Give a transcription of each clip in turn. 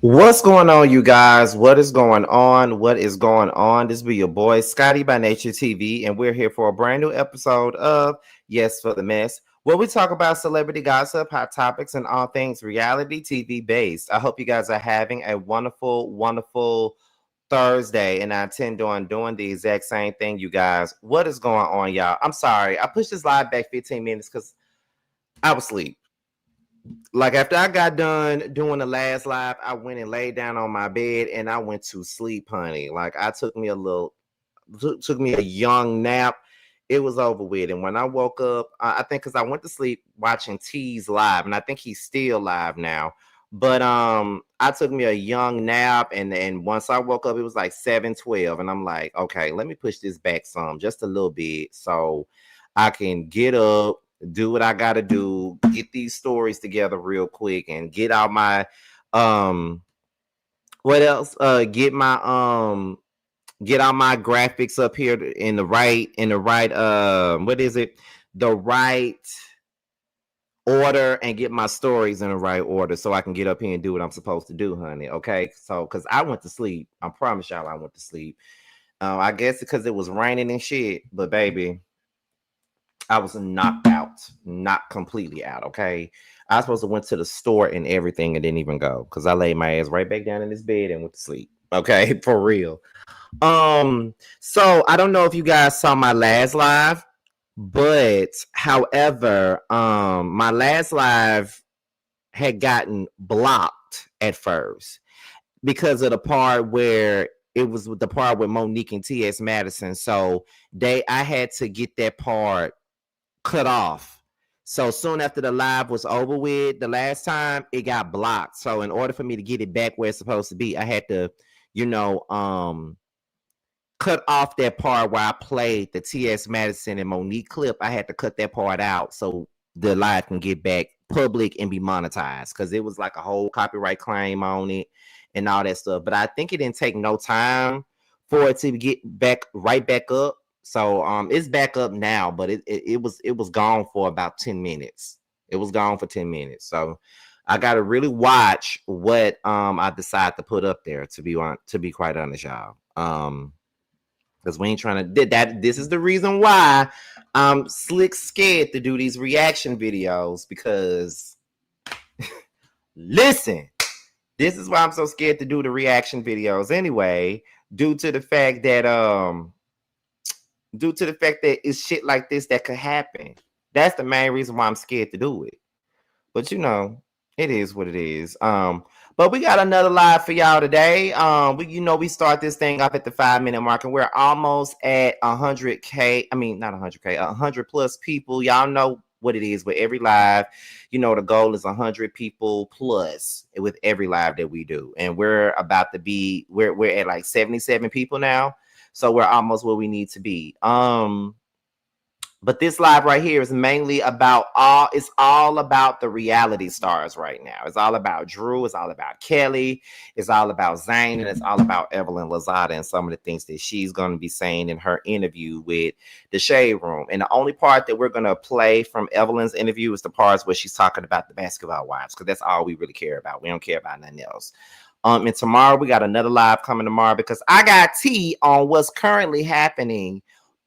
What's going on, you guys? What is going on? What is going on? This be your boy Scotty by Nature TV, and we're here for a brand new episode of Yes for the Mess, where we talk about celebrity gossip, hot topics, and all things reality TV based. I hope you guys are having a wonderful, wonderful Thursday, and I intend on doing the exact same thing, you guys. What is going on, y'all? I'm sorry, I pushed this live back 15 minutes because I was asleep. Like after I got done doing the last live, I went and laid down on my bed and I went to sleep, honey. Like I took me a young nap. It was over with. And when I woke up, I think because I went to sleep watching T's live, and I think he's still live now. But I took me a young nap, and once I woke up, it was like 7:12, and I'm like, okay, let me push this back some, just a little bit, so I can get up, do what I gotta do, get these stories together real quick, and get out my what else? Get all my graphics up here in the right what is it? The right order, and get my stories in the right order so I can get up here and do what I'm supposed to do, honey. Okay. So cause I went to sleep. I promise y'all I went to sleep. I guess because it was raining and shit, but baby, I was knocked out, not completely out. Okay. I was supposed to went to the store and everything and didn't even go because I laid my ass right back down in this bed and went to sleep. Okay, for real. So I don't know if you guys saw my last live, but however, my last live had gotten blocked at first because of the part where it was with the part with Monique and T.S. Madison. So I had to get that part cut off. So soon after the live was over with, the last time it got blocked. So in order for me to get it back where it's supposed to be, I had to, you know, cut off that part where I played the T.S. Madison and Monique clip. I had to cut that part out so the live can get back public and be monetized because it was like a whole copyright claim on it and all that stuff. But I think it didn't take no time for it to get back right back up. So it's back up now, but it was gone for about 10 minutes. It was gone for 10 minutes. So I gotta really watch what I decide to put up there, to be quite honest, y'all. Because we ain't trying to that. This is the reason why I'm slick scared to do these reaction videos. Because listen, this is why I'm so scared to do the reaction videos anyway, due to the fact that it's shit like this that could happen. That's the main reason why I'm scared to do it. But it is what it is. But we got another live for y'all today. We start this thing off at the 5-minute mark, and we're almost at 100K. I mean, not 100K, 100 plus people. Y'all know what it is with every live. The goal is 100 people plus with every live that we do, and we're at like 77 people now, so we're almost where we need to be. But this live right here is mainly it's all about the reality stars right now. It's all about Drew. It's all about Kelly. It's all about Zane. And it's all about Evelyn Lozada and some of the things that she's going to be saying in her interview with the Shade Room. And the only part that we're going to play from Evelyn's interview is the parts where she's talking about the basketball wives, because that's all we really care about. We don't care about nothing else. And tomorrow we got another live coming tomorrow because I got tea on what's currently happening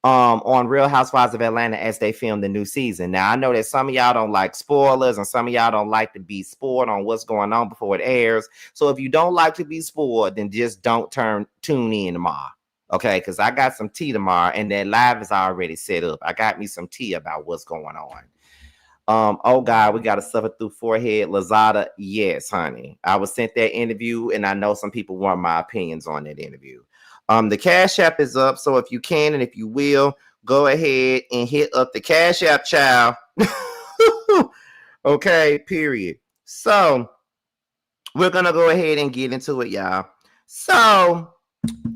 on Real Housewives of Atlanta as they film the new season. Now I know that some of y'all don't like spoilers and some of y'all don't like to be spoiled on what's going on before it airs. So if you don't like to be spoiled, then just don't tune in tomorrow. Okay, because I got some tea tomorrow and that live is already set up. I got me some tea about what's going on. Oh God, we gotta suffer through forehead. Lozada, yes, honey. I was sent that interview, and I know some people want my opinions on that interview. The Cash App is up, so if you can and if you will, go ahead and hit up the Cash App, child. Okay, period. So we're gonna go ahead and get into it, y'all. So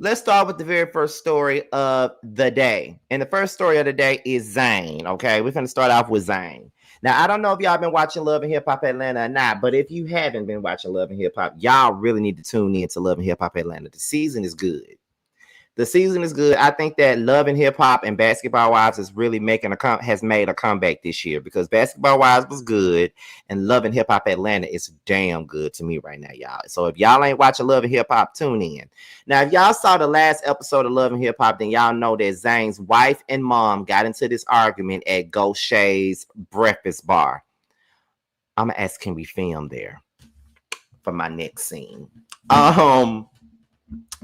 let's start with the very first story of the day. And the first story of the day is Zane. Okay, we're gonna start off with Zane. Now, I don't know if y'all been watching Love and Hip Hop Atlanta or not, but if you haven't been watching Love and Hip Hop, y'all really need to tune in to Love and Hip Hop Atlanta. The season is good. The season is good. I think that Love and Hip Hop and Basketball Wives is really has made a comeback this year because Basketball Wives was good and Love and Hip Hop Atlanta is damn good to me right now, y'all. So if y'all ain't watching Love and Hip Hop, tune in. Now, if y'all saw the last episode of Love and Hip Hop, then y'all know that Zane's wife and mom got into this argument at Gaucher's breakfast bar. I'm gonna ask, can we film there for my next scene?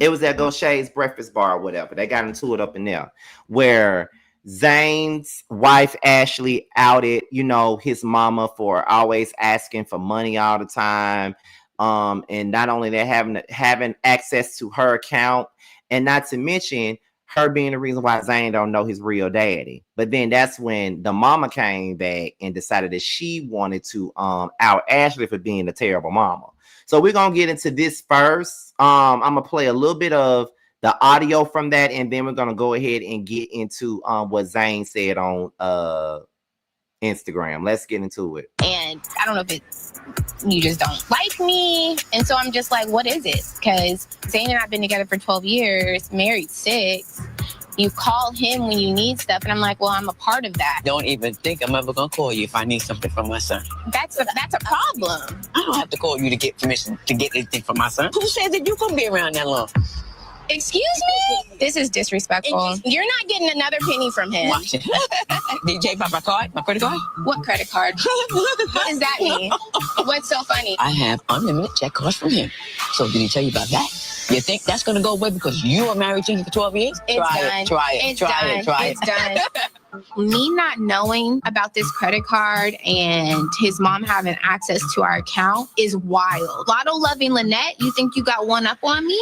It was at Gaucher's breakfast bar or whatever. They got into it up in there where Zane's wife Ashley outed, his mama for always asking for money all the time. And not only that, having access to her account, and not to mention her being the reason why Zane don't know his real daddy. But then that's when the mama came back and decided that she wanted to out Ashley for being a terrible mama. So we're gonna get into this first. I'm gonna play a little bit of the audio from that, and then we're gonna go ahead and get into what Zane said on Instagram. Let's get into it. And I don't know if it's you just don't like me, and so I'm just like, what is it? Because Zane and I've been together for 12 years, married 6. You call him when you need stuff, and I'm like, well, I'm a part of that. Don't even think I'm ever gonna call you if I need something from my son. That's a problem. I don't have to call you to get permission to get anything from my son. Who said that you couldn't be around that long? Excuse me? This is disrespectful. You're not getting another penny from him. Watch it. Did Jay buy my card? My credit card? What credit card? What does that mean? What's so funny? I have unlimited check cards from him. So did he tell you about that? You think that's gonna go away because you were married to him for 12 years? Try it. It's done. Me not knowing about this credit card and his mom having access to our account is wild. Lotto loving Lynette, you think you got one up on me?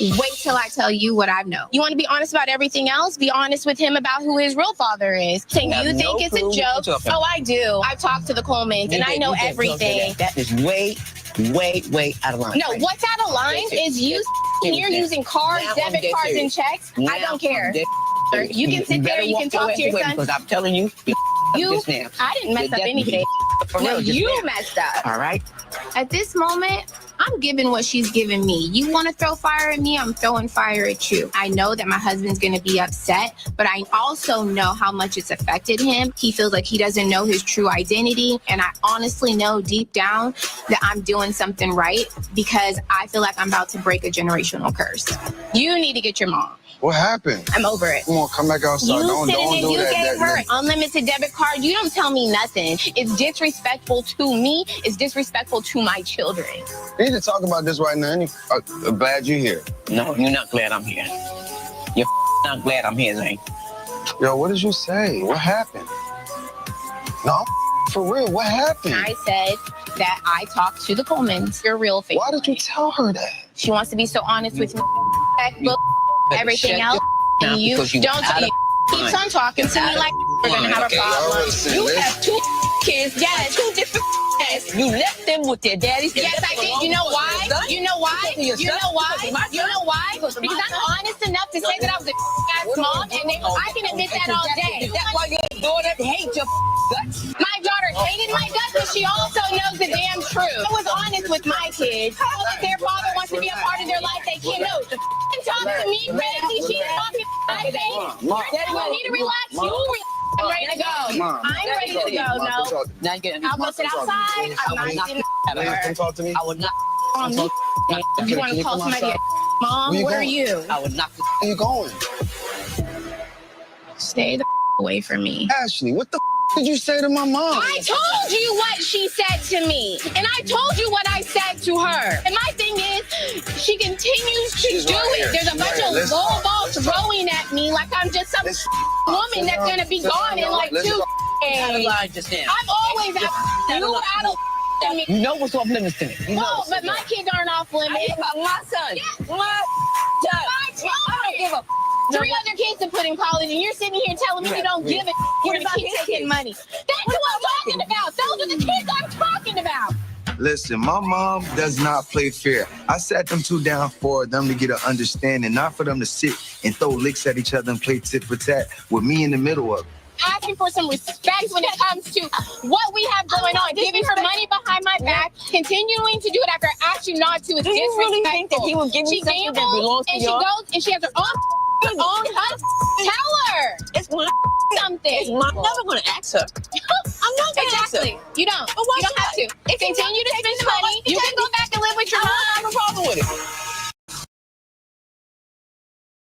Wait till I tell you what I know. You want to be honest about everything else? Be honest with him about who his real father is. So you think it's a joke? Oh, I do. I've talked to the Colemans and I know everything. That is way out of line. No, what's out of line is you you're using cards, debit cards, and checks. I don't care. You can sit there, you can talk to your son. Because I'm telling you, I didn't mess up anything. No, you messed up. All right. At this moment, I'm giving what she's giving me. You want to throw fire at me? I'm throwing fire at you. I know that my husband's going to be upset, but I also know how much it's affected him. He feels like he doesn't know his true identity. And I honestly know deep down that I'm doing something right because I feel like I'm about to break a generational curse. You need to get your mom. What happened? I'm over it. Come on, come back outside. You gave her unlimited debit card. You don't tell me nothing. It's disrespectful to me. It's disrespectful to my children. We need to talk about this right now. I'm glad you're here. No, you're not glad I'm here. You're not glad I'm here, Zane. Yo, what did you say? What happened? No, for real, what happened? I said that I talked to the Colemans. Your real family. Why did you tell her that? She wants to be so honest with me. Everything else. And you don't keeps on talking to me like we're gonna have a problem. You have 2 kids, yes, 2 different kids. You left them with their daddies. Yes, I did. You know why? You know why? Because I'm honest enough to say that I was a ass mom, and I can admit that all day. That's why your daughter hates your guts. My daughter hated my guts, but she also knows the damn truth. I was honest with my kids. If their father wants to be a part of their life, they can't know. Talk to me crazy. She's talking my face. You need to relax. I'm ready to go. I'm ready to go. No. I'll go sit outside. I'm not Come talk to me. I would not. You want to call somebody Mom? What are you? I would not. Where you going? Stay the away from me. Ashley, what the did you say to my mom? I told you what she said to me. And I told you what I said to her. And my thing is, she continues to do it. There's a bunch of low balls throwing at me like I'm just some woman that's going to be gone in like 2 days. I've always had you out of me. You know what's off limits to me. No, but my kids aren't off limits. My son. My son. I don't give a 3 other kids to put in college, and you're sitting here telling me you don't give a you're the kids taking money. That's what I'm talking about. Those are the kids I'm talking about. Listen, my mom does not play fair. I sat them 2 down for them to get an understanding, not for them to sit and throw licks at each other and play tit for tat with me in the middle of it. asking for some respect when it comes to what we have going on. Giving her money behind my back, continuing to do it after I asked you not to. Is Do you really think that he would give me something that belongs to and y'all? she goes and she has her own husband. Tell her. It's my something. I'm never going to ask her. I'm not going to ask her. You don't. But why you don't have to. Continue to spend money. You can go back and live with your mom. I have a problem with it.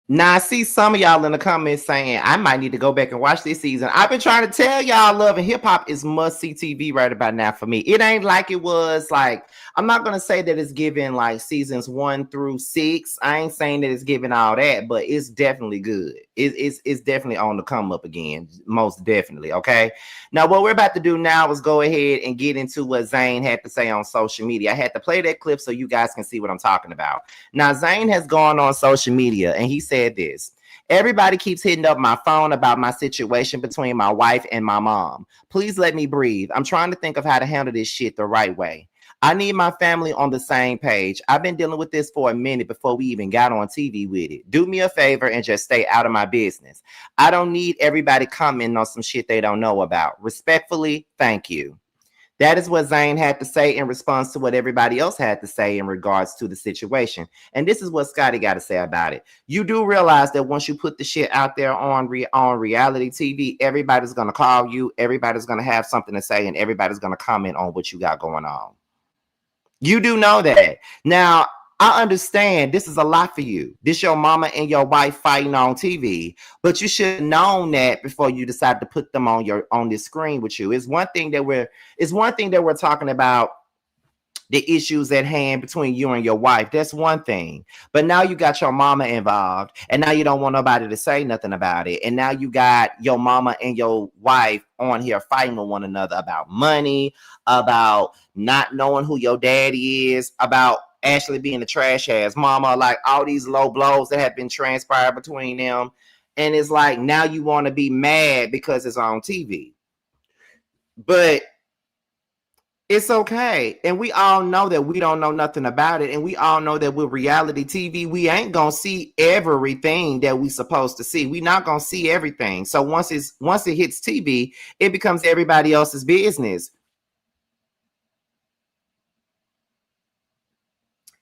Now, I see some of y'all in the comments saying, I might need to go back and watch this season. I've been trying to tell y'all, Love and Hip Hop is must-see TV right about now for me. It ain't like it was like, I'm not going to say that it's giving like seasons 1 through 6. I ain't saying that it's giving all that, but it's definitely good. It's definitely on the come up again. Most definitely, okay? Now, what we're about to do now is go ahead and get into what Zane had to say on social media. I had to play that clip so you guys can see what I'm talking about. Now, Zane has gone on social media and he said this: everybody keeps hitting up my phone about my situation between my wife and my mom. Please let me breathe. I'm trying to think of how to handle this shit the right way. I need my family on the same page. I've been dealing with this for a minute before we even got on TV with it. Do me a favor and just stay out of my business. I don't need everybody commenting on some shit they don't know about. Respectfully, thank you. That is what Zane had to say in response to what everybody else had to say in regards to the situation. And this is what Scotty got to say about it. You do realize that once you put the shit out there on reality TV, everybody's going to call you, everybody's going to have something to say, and everybody's going to comment on what you got going on. You do know that. Now, I understand this is a lot for you. This your mama and your wife fighting on TV, but you should have known that before you decide to put them on this screen with you. It's one thing that we're talking about the issues at hand between you and your wife. That's one thing. But now you got your mama involved, and now you don't want nobody to say nothing about it. And now you got your mama and your wife on here fighting with one another about money, about not knowing who your daddy is, about Ashley being a trash ass mama, like all these low blows that have been transpired between them. And it's like now you want to be mad because it's on TV. But it's okay. And we all know that we don't know nothing about it. And we all know that with reality TV, we ain't going to see everything that we supposed to see. We're not going to see everything. So once it hits TV, it becomes everybody else's business.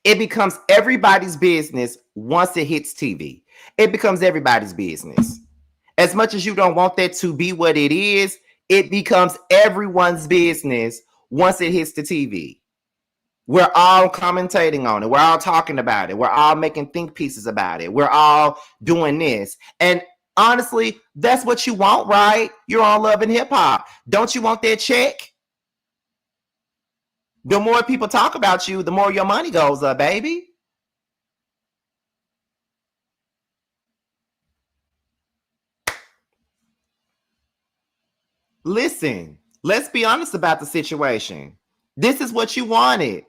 It becomes everybody's business once it hits TV. It becomes everybody's business. As much as you don't want that to be what it is, it becomes everyone's business once it hits the TV. We're all commentating on it. We're all talking about it. We're all making think pieces about it. We're all doing this. And honestly, that's what you want, right? You're on Love and Hip Hop. Don't you want that check? The more people talk about you, the more your money goes up, baby. Listen, let's be honest about the situation. This is what you wanted.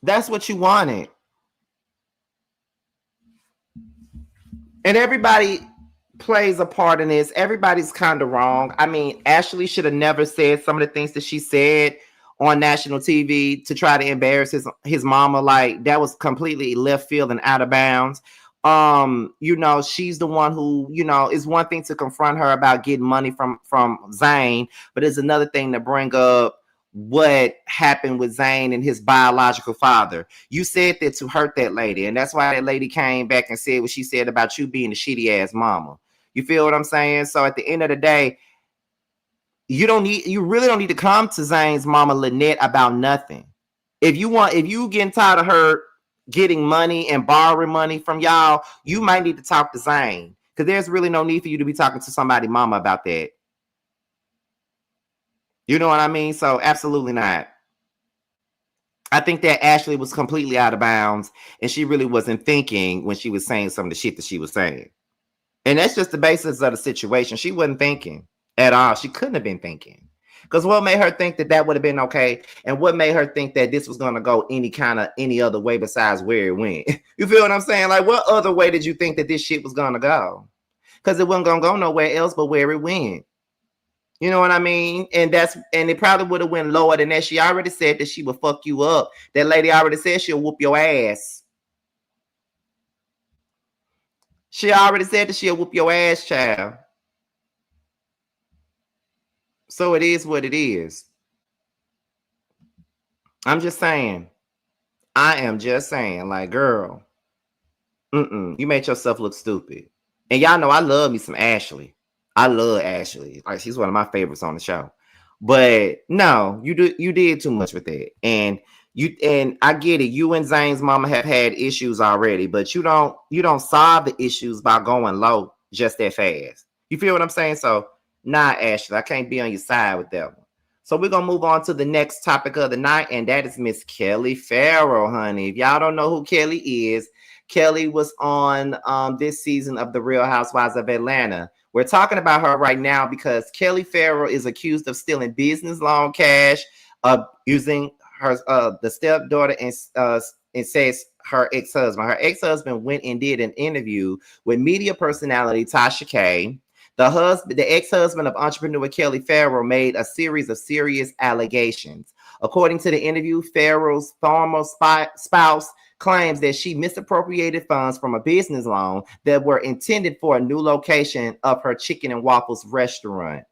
That's what you wanted. And everybody plays a part in this. Everybody's kind of wrong. I mean, Ashley should have never said some of the things that she said on national TV to try to embarrass his mama. Like, that was completely left field and out of bounds. She's the one who, it's one thing to confront her about getting money from Zane, but it's another thing to bring up what happened with Zane and his biological father. You said that to hurt that lady, and that's why that lady came back and said what she said about you being a shitty ass mama. You feel what I'm saying? So at the end of the day, you really don't need to come to Zane's mama Lynette about nothing. If you getting tired of her getting money and borrowing money from y'all, you might need to talk to Zane, because there's really no need for you to be talking to somebody mama about that. You know what I mean? So absolutely not. I think that Ashley was completely out of bounds, and she really wasn't thinking when she was saying some of the shit that she was saying. And that's just the basis of the situation. She wasn't thinking at all. She couldn't have been thinking. Because what made her think that would have been okay? And what made her think that this was going to go any other way besides where it went? You feel what I'm saying? Like, what other way did you think that this shit was going to go? Because it wasn't going to go nowhere else but where it went. You know what I mean? And it probably would have went lower than that. She already said that she would fuck you up. That lady already said she'll whoop your ass. She already said that she'll whoop your ass, child. So it is what it is. I'm just saying. I am just saying, like, girl, you made yourself look stupid. And y'all know I love me some Ashley. I love Ashley. Like, she's one of my favorites on the show. But no, you did too much with that. And I get it. You and Zane's mama have had issues already, but you don't solve the issues by going low just that fast. You feel what I'm saying? So, nah, Ashley, I can't be on your side with that one. So we're gonna move on to the next topic of the night, and that is Miss Kelli Ferrell, honey. If y'all don't know who Kelli is, Kelli was on this season of The Real Housewives of Atlanta. We're talking about her right now because Kelli Ferrell is accused of stealing business loan cash, using her the stepdaughter, and says her ex-husband. Her ex-husband went and did an interview with media personality Tasha K. The ex-husband of entrepreneur Kelli Ferrell made a series of serious allegations. According to the interview, Ferrell's former spouse claims that she misappropriated funds from a business loan that were intended for a new location of her chicken and waffles restaurant.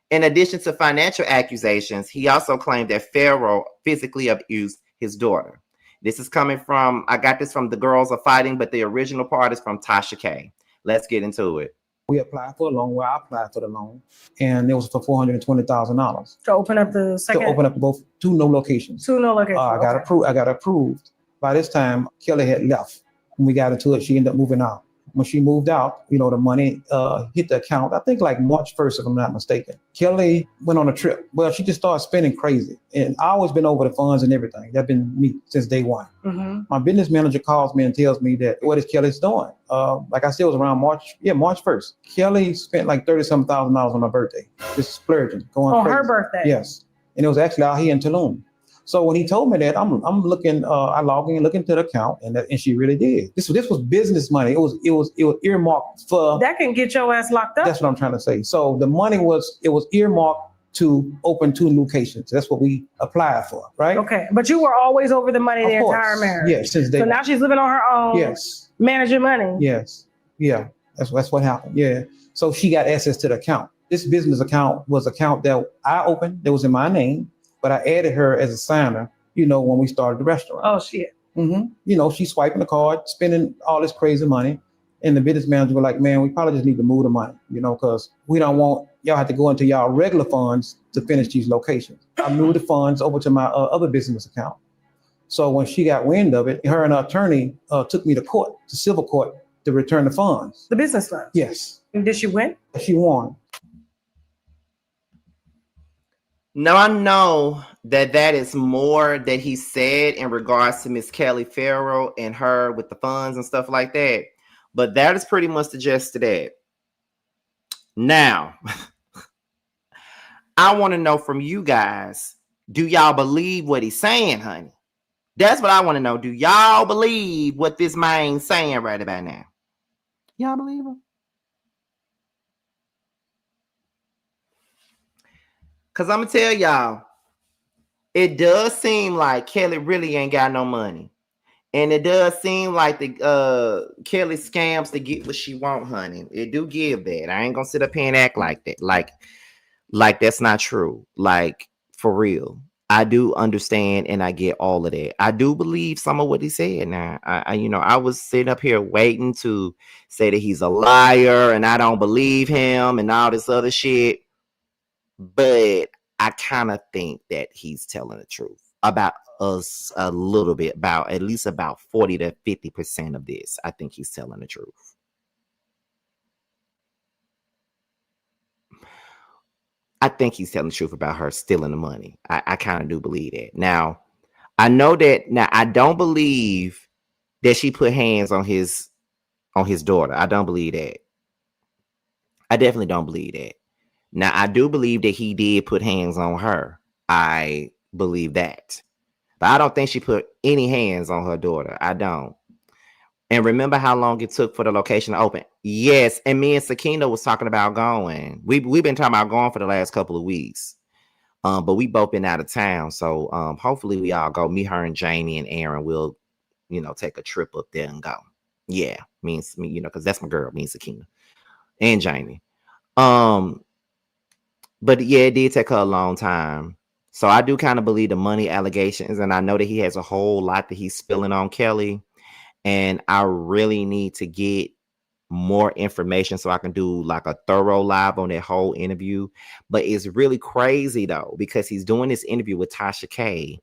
In addition to financial accusations, he also claimed that Ferrell physically abused his daughter. This is coming from, I got this from The Girls Are Fighting, but the original part is from Tasha K. Let's get into it. We applied for a loan. Well, I applied for the loan, and it was for $420,000 to open up the second. To open up two new locations. Two new locations. I got approved. By this time, Kelli had left. When we got into it, she ended up moving out. When she moved out, the money hit the account, I think like March 1st, if I'm not mistaken. Kelli went on a trip. Well, she just started spending crazy. And I always been over the funds and everything. That's been me since day one. Mm-hmm. My business manager calls me and tells me that what is Kelli's doing? Like I said, it was around March 1st. Kelli spent like $30-some thousand on her birthday, just splurging, going crazy. Her birthday? Yes. And it was actually out here in Tulum. So when he told me that, I'm looking, I log in, looking to the account, and she really did. This was business money. It was earmarked for. That can get your ass locked up. That's what I'm trying to say. So the money was earmarked to open two locations. That's what we applied for, right? Okay, but you were always over the money the entire marriage. Yes, since day one. So now she's living on her own. Yes. Managing money. Yes. Yeah. That's what happened. Yeah. So she got access to the account. This business account was an account that I opened that was in my name. But I added her as a signer, when we started the restaurant. Oh, shit. Mm-hmm. She's swiping the card, spending all this crazy money. And the business manager were like, man, we probably just need to move the money, because we don't want y'all have to go into y'all regular funds to finish these locations. I moved the funds over to my other business account. So when she got wind of it, her and her attorney took me to court, to civil court, to return the funds. The business funds? Yes. And did she win? She won. Now, I know that is more that he said in regards to Miss Kelli Ferrell and her with the funds and stuff like that. But that is pretty much the gist of that. Now, I want to know from you guys, do y'all believe what he's saying, honey? That's what I want to know. Do y'all believe what this man's saying right about now? Y'all believe him? Because I'm going to tell y'all, it does seem like Kelli really ain't got no money. And it does seem like the Kelli scams to get what she want, honey. It do give that. I ain't going to sit up here and act like that. Like that's not true. Like, for real. I do understand and I get all of that. I do believe some of what he said. Now, I was sitting up here waiting to say that he's a liar and I don't believe him and all this other shit. But I kind of think that he's telling the truth about us a little bit, about at least about 40 to 50% of this. I think he's telling the truth. I think he's telling the truth about her stealing the money. I kind of do believe that. Now, I know that. Now, I don't believe that she put hands on his daughter. I don't believe that. I definitely don't believe that. Now, I do believe that he did put hands on her. I believe that. But I don't think she put any hands on her daughter. I don't. And remember how long it took for the location to open? Yes. And me and Sakina was talking about going. We've been talking about going for the last couple of weeks. But we both been out of town. So hopefully we all go. Me, her, and Jamie and Aaron will, take a trip up there and go. Yeah. means me, because that's my girl, means Sakina and Jamie. But yeah, it did take her a long time. So I do kind of believe the money allegations, and I know that he has a whole lot that he's spilling on Kelli, and I really need to get more information so I can do like a thorough live on that whole interview. But it's really crazy though, because he's doing this interview with Tasha K,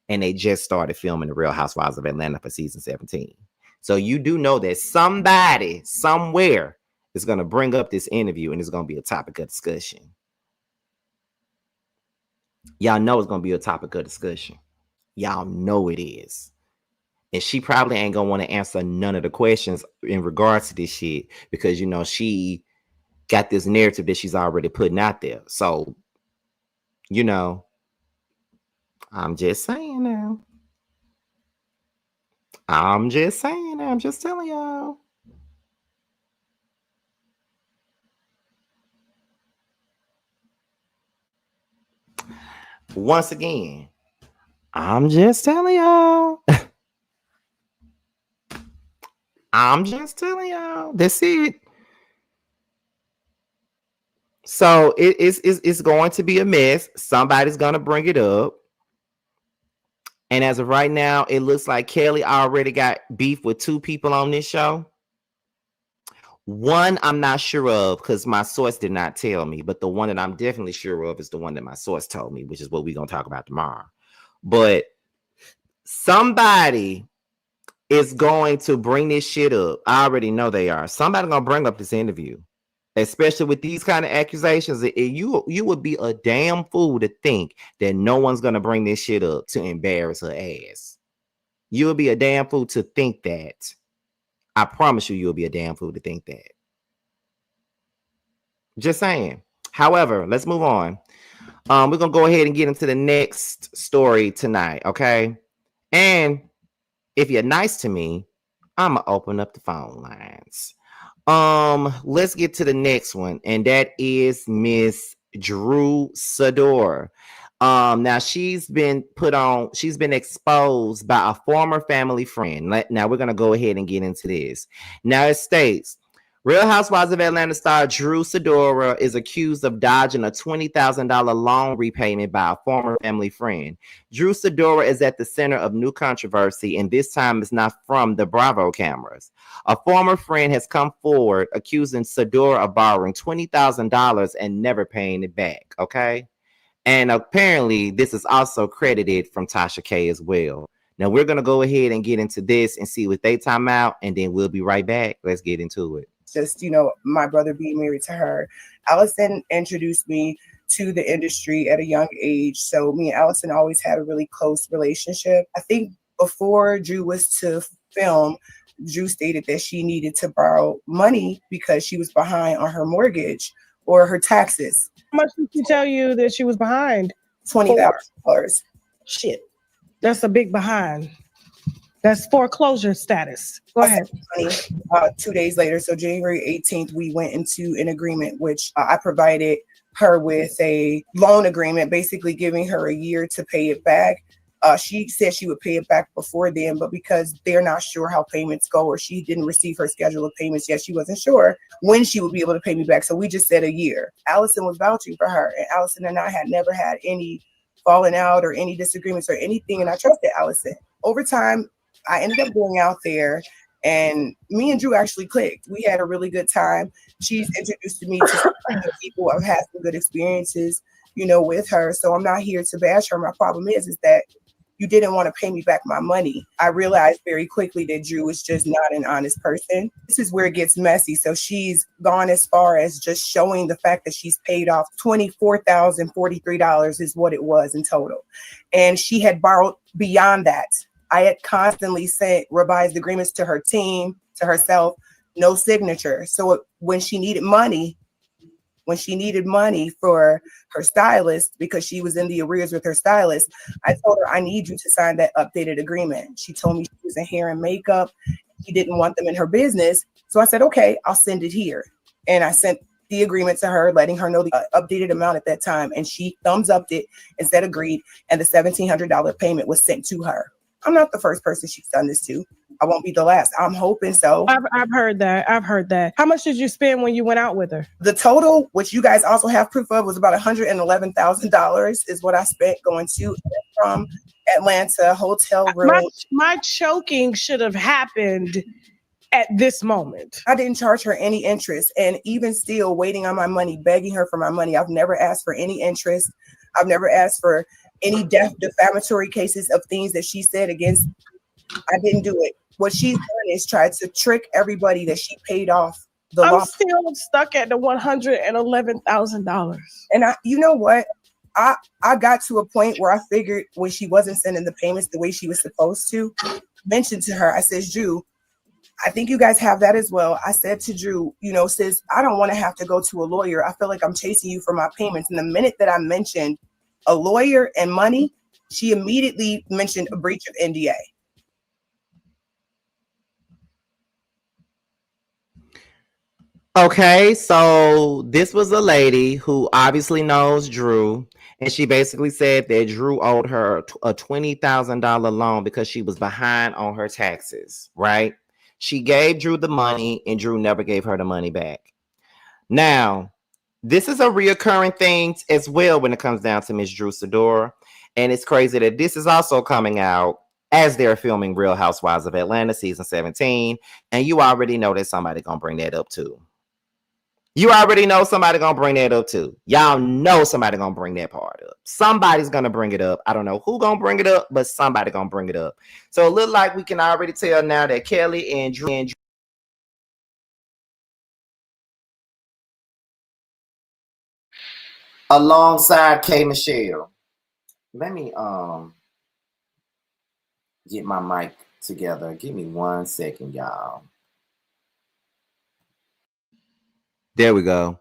and they just started filming The Real Housewives of Atlanta for season 17. So you do know that somebody somewhere is going to bring up this interview, and it's going to be a topic of discussion. Y'all know it's going to be a topic of discussion. Y'all know it is. And she probably ain't going to want to answer none of the questions in regards to this shit, because, she got this narrative that she's already putting out there. So, I'm just saying now. I'm just telling y'all. Once again, I'm just telling y'all. I'm just telling y'all. That's it. So it's going to be a mess. Somebody's going to bring it up. And as of right now, it looks like Kelli already got beef with 2 people on this show. One I'm not sure of because my source did not tell me, but the one that I'm definitely sure of is the one that my source told me, which is what we're going to talk about tomorrow. But somebody is going to bring this shit up. I already know they are. Somebody's going to bring up this interview, especially with these kind of accusations. You would be a damn fool to think that no one's going to bring this shit up to embarrass her ass. You would be a damn fool to think that. I promise you'll be a damn fool to think that. Just saying. However, let's move on. We're going to go ahead and get into the next story tonight, okay? And if you're nice to me, I'm going to open up the phone lines. Let's get to the next one, and that is Miss Drew Sidora. Now she's been exposed by a former family friend. Now we're gonna go ahead and get into this. Now it states, Real Housewives of Atlanta star Drew Sidora is accused of dodging a $20,000 loan repayment by a former family friend. Drew Sidora is at the center of new controversy, and this time it's not from the Bravo cameras. A former friend has come forward accusing Sidora of borrowing $20,000 and never paying it back, okay? And apparently this is also credited from Tasha K as well. Now we're going to go ahead and get into this and see what they time out, and then we'll be right back. Let's get into it. Just, my brother being married to her. Allison introduced me to the industry at a young age. So me and Allison always had a really close relationship. I think before Drew was to film, Drew stated that she needed to borrow money because she was behind on her mortgage or her taxes. How much did she tell you that she was behind? $20,000. Shit. That's a big behind. That's foreclosure status. Go ahead. 2 days later, so January 18th, we went into an agreement, which I provided her with a loan agreement, basically giving her a year to pay it back. She said she would pay it back before then, but because they're not sure how payments go, or she didn't receive her schedule of payments yet, she wasn't sure when she would be able to pay me back. So we just said a year. Allison was vouching for her, and Allison and I had never had any falling out or any disagreements or anything, and I trusted Allison. Over time, I ended up going out there, and me and Drew actually clicked. We had a really good time. She's introduced me to some people. I've had some good experiences, with her. So I'm not here to bash her. My problem is that you didn't want to pay me back my money. I realized very quickly that Drew is just not an honest person. This is where it gets messy. So she's gone as far as just showing the fact that she's paid off $24,043 is what it was in total. And she had borrowed beyond that. I had constantly sent revised agreements to her team, to herself, no signature. So when she needed money for her stylist, because she was in the arrears with her stylist, I told her, I need you to sign that updated agreement. She told me she was in hair and makeup. She didn't want them in her business. So I said, okay, I'll send it here. And I sent the agreement to her, letting her know the updated amount at that time. And she thumbs upped it and said agreed. And the $1,700 payment was sent to her. I'm not the first person she's done this to. I won't be the last. I'm hoping so. I've heard that. I've heard that. How much did you spend when you went out with her? The total, which you guys also have proof of, was about $111,000 is what I spent going to from Atlanta, hotel room. My choking should have happened at this moment. I didn't charge her any interest, and even still waiting on my money, begging her for my money. I've never asked for any interest. I've never asked for any defamatory cases of things that she said against. I didn't do it. What she's done is tried to trick everybody that she paid off the I'm law. still stuck at the $111,000. And you know what? I got to a point where I figured when she wasn't sending the payments the way she was supposed to, mentioned to her, I said, Drew, I think you guys have that as well. I said to Drew, you know, sis, I don't want to have to go to a lawyer. I feel like I'm chasing you for my payments. And the minute that I mentioned a lawyer and money, she immediately mentioned a breach of NDA. Okay, so this was a lady who obviously knows Drew, and she basically said that Drew owed her a $20,000 loan because she was behind on her taxes, right? She gave Drew the money, and Drew never gave her the money back. Now, this is a reoccurring thing as well when it comes down to Miss Drew Sidora, and it's crazy that this is also coming out as they're filming Real Housewives of Atlanta season 17, and you already know that somebody gonna bring that up too. You already know somebody gonna bring that up too. Y'all know somebody gonna bring that part up. Somebody's gonna bring it up. I don't know who gonna bring it up, but somebody gonna bring it up. So it look like we can already tell now that Kelli and Drew alongside K Michelle. Let me get my mic together. Give me 1 second, y'all. There we go.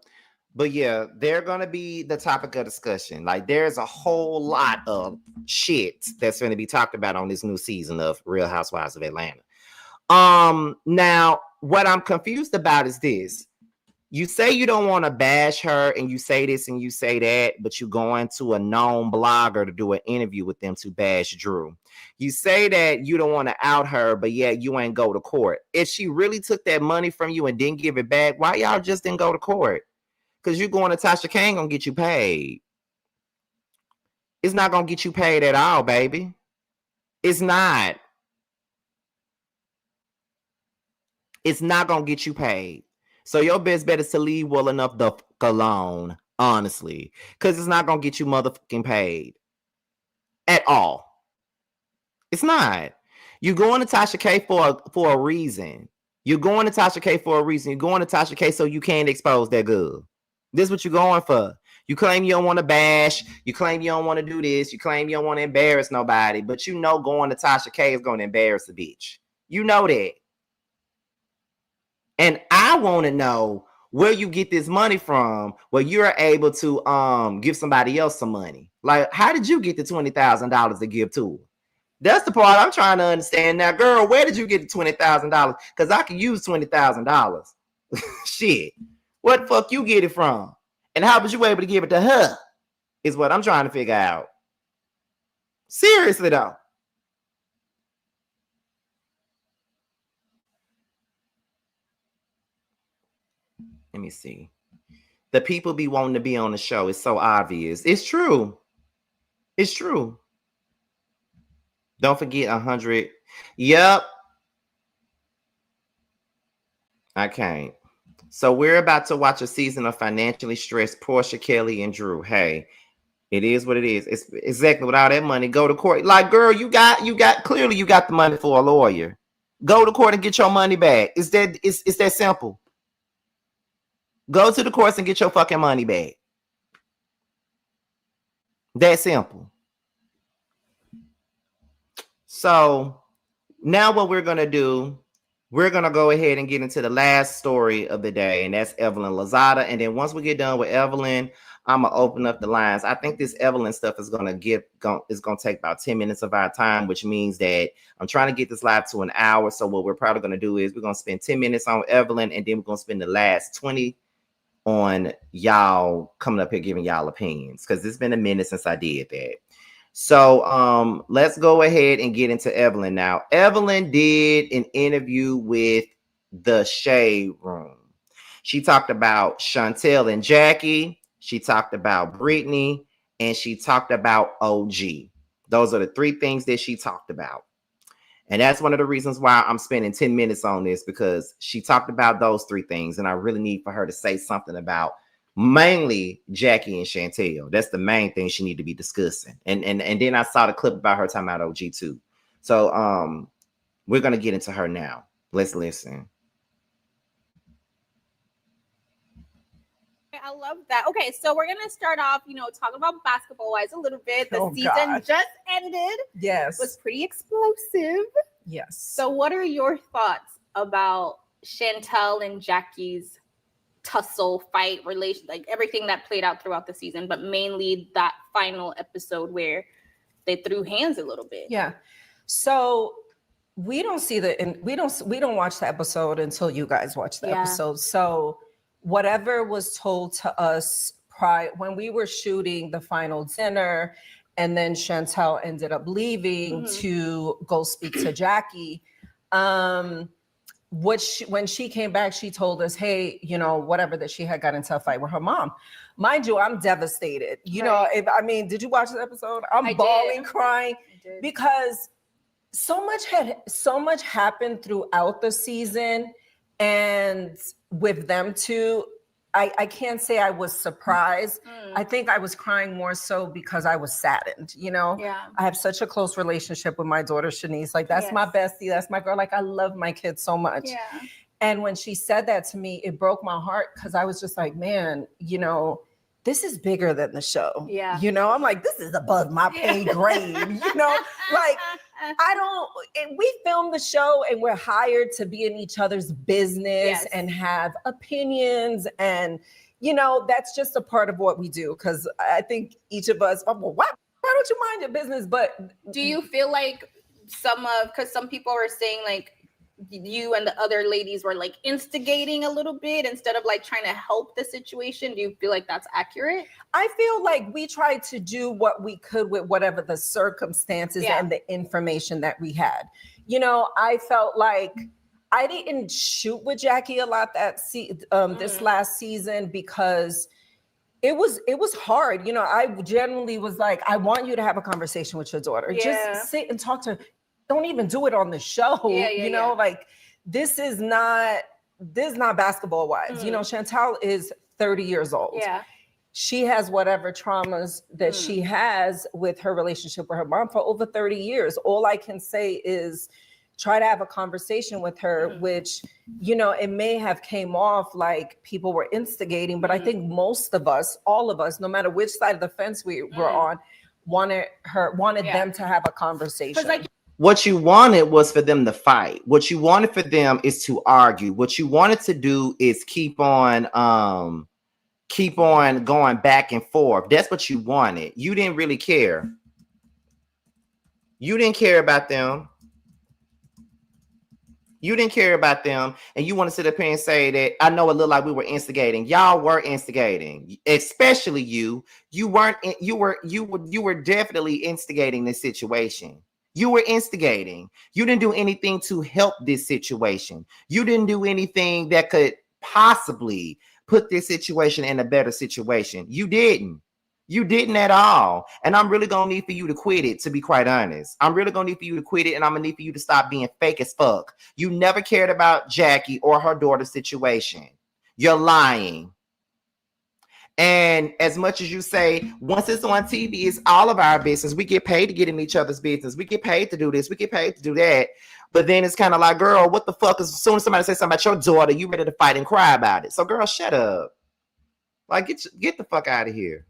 But yeah, they're going to be the topic of discussion. Like, there's a whole lot of shit that's going to be talked about on this new season of Real Housewives of Atlanta. Now, what I'm confused about is this. You say you don't want to bash her, and you say this and you say that, but you go into a known blogger to do an interview with them to bash Drew. You say that you don't want to out her, but yet you ain't go to court. If she really took that money from you and didn't give it back, why y'all just didn't go to court? Because you going to Tasha K ain't gonna get you paid. It's not gonna get you paid at all, baby. It's not. It's not gonna get you paid. So your best bet is to leave well enough the fuck alone, honestly. Because it's not gonna get you motherfucking paid. At all. It's not. You're going to Tasha K for a reason. You're going to Tasha K for a reason. You're going to Tasha K so you can't expose that good. This is what you're going for. You claim you don't want to bash. You claim you don't want to do this. You claim you don't want to embarrass nobody. But you know going to Tasha K is going to embarrass the bitch. You know that. And I want to know where you get this money from where you're able to give somebody else some money. Like, how did you get the $20,000 to give to her? That's the part I'm trying to understand. Now, girl, where did you get the $20,000? Because I can use $20,000. Shit. What the fuck you get it from? And how was you able to give it to her? Is what I'm trying to figure out. Seriously, though. Let me see. The people be wanting to be on the show. It's so obvious. It's true. It's true. Don't forget 100. Yep. I can't. So we're about to watch a season of financially stressed Portia, Kelli, and Drew. Hey, it is what it is. It's exactly with all that money. Go to court. Like, girl, you got clearly you got the money for a lawyer. Go to court and get your money back. It's that simple. Go to the courts and get your fucking money back. That simple. So now what we're gonna do, we're going to go ahead and get into the last story of the day, and that's Evelyn Lozada. And then once we get done with Evelyn, I'm going to open up the lines. I think this Evelyn stuff is going to take about 10 minutes of our time, which means that I'm trying to get this live to an hour. So what we're probably going to do is we're going to spend 10 minutes on Evelyn, and then we're going to spend the last 20 on y'all coming up here giving y'all opinions, because it's been a minute since I did that. So let's go ahead and get into Evelyn now. Evelyn did an interview with the Shade Room. She talked about Chantel and Jackie. She talked about Brittany, and she talked about OG. Those are the three things that she talked about. And that's one of the reasons why I'm spending 10 minutes on this, because she talked about those three things. And I really need for her to say something about mainly Jackie and Chantel. That's the main thing she need to be discussing. And then I saw the clip about her talking about OG too. So we're going to get into her now. Let's listen. I love that. Okay, so we're gonna start off, talking about basketball-wise a little bit. The season just ended. Yes. It was pretty explosive. Yes. So what are your thoughts about Chantel and Jackie's tussle, fight, relation, like everything that played out throughout the season, but mainly that final episode where they threw hands a little bit? Yeah. So we don't watch the episode until you guys watch the episode. So whatever was told to us when we were shooting the final dinner, and then Chantel ended up leaving to go speak to Jackie. When she came back, she told us, hey, whatever, that she had got into a fight with her mom. Mind you, I'm devastated. Did you watch the episode? I'm bawling, crying, because so much happened throughout the season. And with them too, I can't say I was surprised. I think I was crying more so because I was saddened, I have such a close relationship with my daughter, Shanice. Like, that's my bestie. That's my girl. Like, I love my kids so much. Yeah. And when she said that to me, it broke my heart, because I was just like, man, this is bigger than the show. Yeah. I'm like, this is above my pay grade, like, we film the show and we're hired to be in each other's business and have opinions. And, that's just a part of what we do. Cause I think each of us, why don't you mind your business? But do you feel like because some people are saying like, you and the other ladies were like instigating a little bit instead of like trying to help the situation? Do you feel like that's accurate? I feel like we tried to do what we could with whatever the circumstances and the information that we had. I felt like I didn't shoot with Jackie a lot this last season, because it was hard. I generally was like, I want you to have a conversation with your daughter. Just sit and talk to her. Don't even do it on the show. Like, this is not basketball wise. Chantel is 30 years old. Yeah. She has whatever traumas that she has with her relationship with her mom for over 30 years. All I can say is try to have a conversation with her, which, it may have came off like people were instigating, but I think most of us, all of us, no matter which side of the fence we were on, wanted them to have a conversation. What you wanted was for them to fight. What you wanted for them is to argue. What you wanted to do is keep on going back and forth. That's what you wanted. You didn't really care. You didn't care about them. You didn't care about them, and you want to sit up here and say that I know it looked like we were instigating. Y'all were instigating, especially you. You weren't. You were definitely instigating this situation. You were instigating. You didn't do anything to help this situation. You didn't do anything that could possibly put this situation in a better situation. You didn't. You didn't at all. And I'm really going to need for you to quit it, to be quite honest. I'm really going to need for you to quit it, and I'm going to need for you to stop being fake as fuck. You never cared about Jackie or her daughter's situation. You're lying. And as much as you say, once it's on TV, it's all of our business. We get paid to get in each other's business. We get paid to do this. We get paid to do that. But then it's kind of like, girl, what the fuck? As soon as somebody says something about your daughter, you ready to fight and cry about it. So, girl, shut up. Like, get the fuck out of here.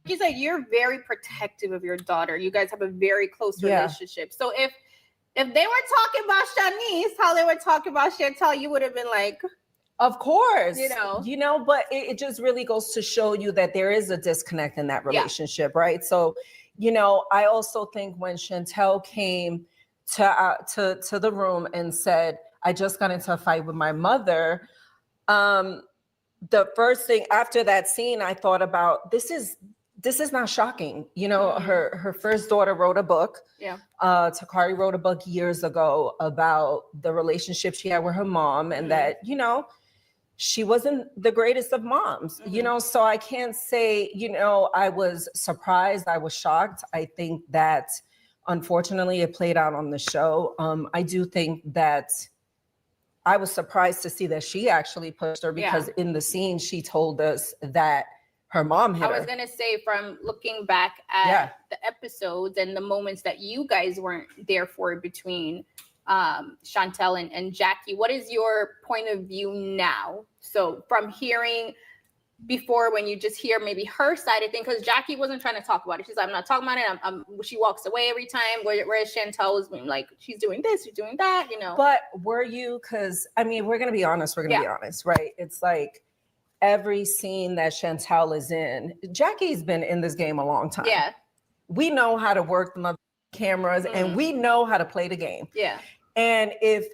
You said you're very protective of your daughter. You guys have a very close relationship. So if they were talking about Shanice, how they were talking about Chantel, you would have been like, of course, but it just really goes to show you that there is a disconnect in that relationship, right? So, I also think when Chantel came to the room and said, I just got into a fight with my mother, the first thing after that scene I thought about, this is this is not shocking. You know, her first daughter wrote a book. Yeah. Takari wrote a book years ago about the relationship she had with her mom, and that, you know, she wasn't the greatest of moms, you know, so I can't say, you know, I was surprised, I was shocked. I think that unfortunately it played out on the show. I do think that I was surprised to see that she actually pushed her, because in the scene she told us that her mom hit her. I was gonna say, from looking back at the episodes and the moments that you guys weren't there for between Chantel and Jackie, what is your point of view now? So from hearing before, when you just hear maybe her side of things, because Jackie wasn't trying to talk about it. She's like, I'm not talking about it. She walks away every time. Whereas Chantel was being like, she's doing this, she's doing that, you know. But were you, because I mean, we're gonna be honest, right? It's like every scene that Chantel is in, Jackie's been in this game a long time. Yeah. We know how to work the cameras and we know how to play the game. Yeah. And if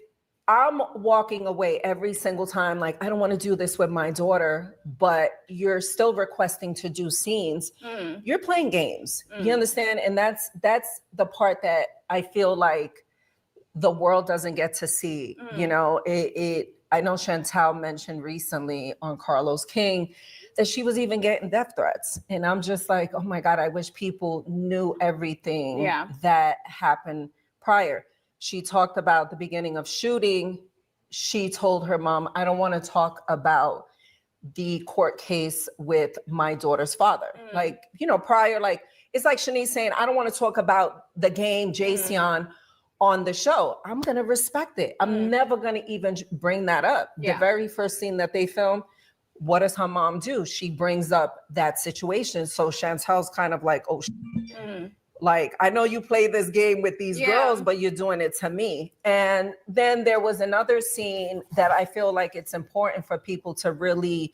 I'm walking away every single time, like, I don't want to do this with my daughter, but you're still requesting to do scenes, you're playing games. You understand? And that's the part that I feel like the world doesn't get to see. You know, I know Chantel mentioned recently on Carlos King that she was even getting death threats. And I'm just like, oh my God, I wish people knew everything that happened prior. She talked about the beginning of shooting. She told her mom, I don't want to talk about the court case with my daughter's father. Like, you know, prior, like, it's like Shanice saying, I don't want to talk about the game, Jason, on the show. I'm going to respect it. I'm never going to even bring that up. The very first scene that they filmed, what does her mom do? She brings up that situation. So Chantel's kind of like, oh, like, I know you play this game with these girls, but you're doing it to me. And then there was another scene that I feel like it's important for people to really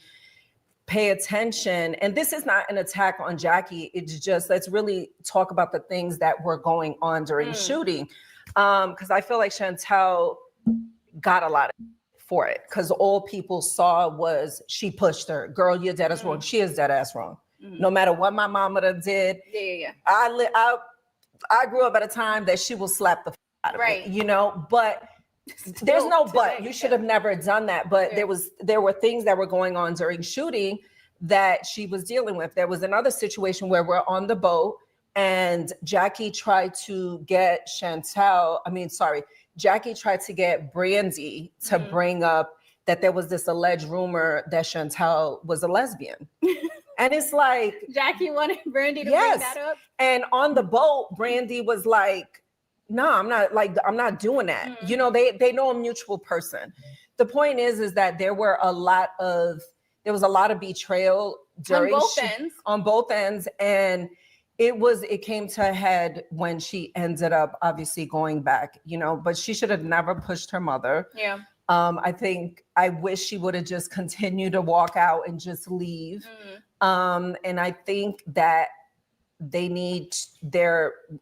pay attention. And this is not an attack on Jackie. It's just, let's really talk about the things that were going on during shooting. Because I feel like Chantel got a lot for it, because all people saw was she pushed her. Girl, you're dead ass wrong. She is dead ass wrong. No matter what my mama done did. I grew up at a time that she will slap the out of me, you know, but there's no but. You should have never done that. But there were things that were going on during shooting that she was dealing with. There was another situation where we're on the boat and Jackie tried to get Jackie tried to get Brandy to bring up that there was this alleged rumor that Chantel was a lesbian. And it's like, Jackie wanted Brandy to bring that up. And on the boat, Brandy was like, no, I'm not doing that. You know, they know a mutual person. The point is that there was a lot of betrayal on both ends. And it came to a head when she ended up obviously going back, you know, but she should have never pushed her mother. Yeah. I wish she would have just continued to walk out and just leave. And I think that they need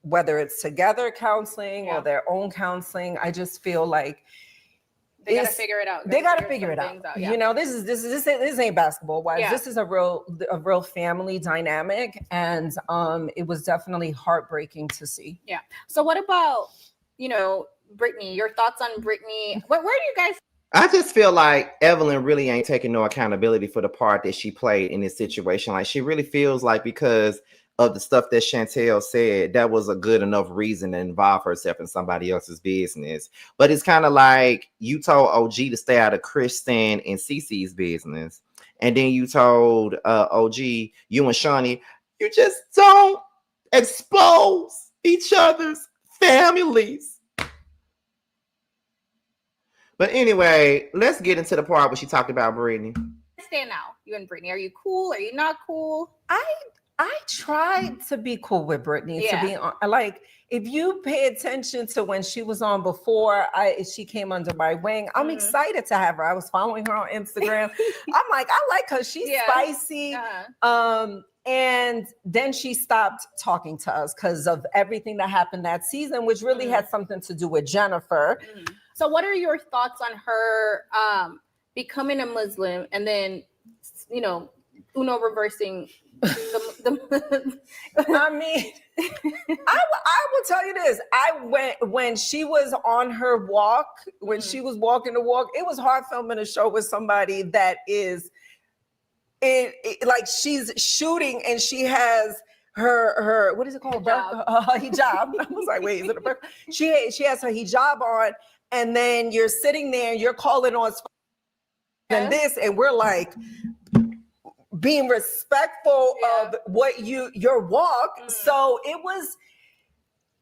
whether it's together counseling or their own counseling. I just feel like they got to figure it out. They got to figure it out. You know, this ain't basketball wise. This is a real family dynamic, and it was definitely heartbreaking to see. Yeah. So what about, you know, Brittany? Your thoughts on Brittany? Where do you guys? I just feel like Evelyn really ain't taking no accountability for the part that she played in this situation. Like, she really feels like because of the stuff that Chantel said, that was a good enough reason to involve herself in somebody else's business. But it's kind of like you told OG to stay out of Kristen and Cece's business. And then you told OG, you and Shawnee, you just don't expose each other's families. But anyway, let's get into the part where she talked about Brittany. Stand now, you and Brittany. Are you cool? Are you not cool? I tried to be cool with Brittany. To be like, if you pay attention to when she was on before she came under my wing, I'm excited to have her. I was following her on Instagram. I'm like, I like her. She's spicy. And then she stopped talking to us because of everything that happened that season, which really had something to do with Jennifer. So what are your thoughts on her becoming a Muslim and then, you know, Uno reversing the I mean, I will tell you this. When she was on her walk, when she was walking the walk, it was hard filming a show with somebody that is like she's shooting and she has her what is it called? Hijab. I was like, wait, is it a burqa? She has her hijab on, and then you're sitting there and you're calling on and this, and we're like being respectful of what your walk. So it was.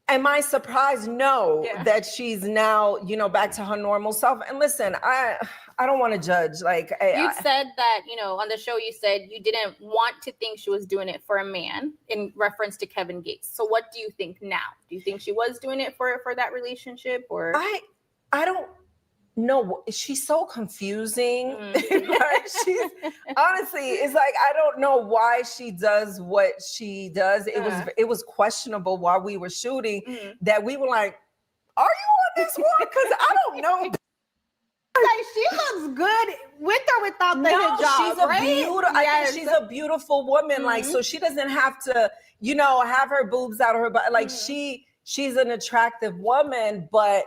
Am I surprised? No, that she's now, back to her normal self. And listen, I don't want to judge. Like you said that, on the show, you said you didn't want to think she was doing it for a man in reference to Kevin Gates. So what do you think now? Do you think she was doing it for that relationship, or? I don't know. She's so confusing. She's honestly, it's like, I don't know why she does what she does. It was questionable while we were shooting that we were like, are you on this one? Because I don't know. Like, she looks good with or without the hijab, she's a beautiful. I think she's a beautiful woman. Like, so she doesn't have to, have her boobs out of her butt. Like she's an attractive woman, but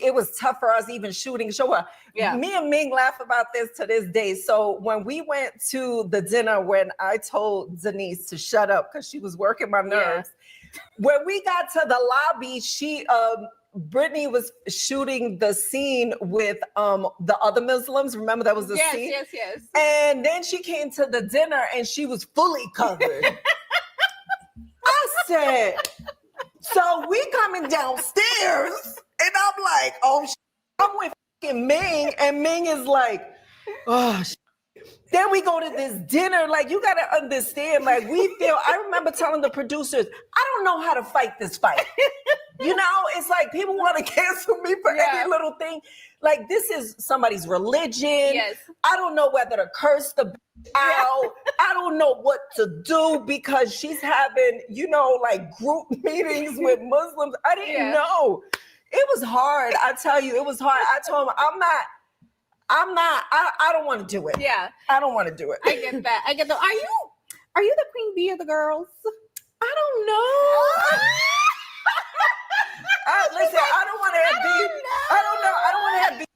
it was tough for us even shooting show her. Me and Ming laugh about this to this day. So when we went to the dinner, when I told Denise to shut up because she was working my nerves, when we got to the lobby, Brittany was shooting the scene with the other Muslims. Remember that was the scene? Yes. And then she came to the dinner and she was fully covered. I said, so we coming downstairs and I'm like, oh, I'm with fucking Ming, and Ming is like, oh, then we go to this dinner. Like, you got to understand, like, I remember telling the producers, I don't know how to fight this fight. It's like people want to cancel me for every little thing. Like, this is somebody's religion. Yes. I don't know whether to curse the out. I don't know what to do because she's having, like group meetings with Muslims. I didn't know. It was hard. I tell you, it was hard. I told him, I don't want to do it. Yeah. I don't want to do it. I get that. Are you the queen bee of the girls? I don't know. Listen, I don't want to have beef. I don't know. I don't want to have beef.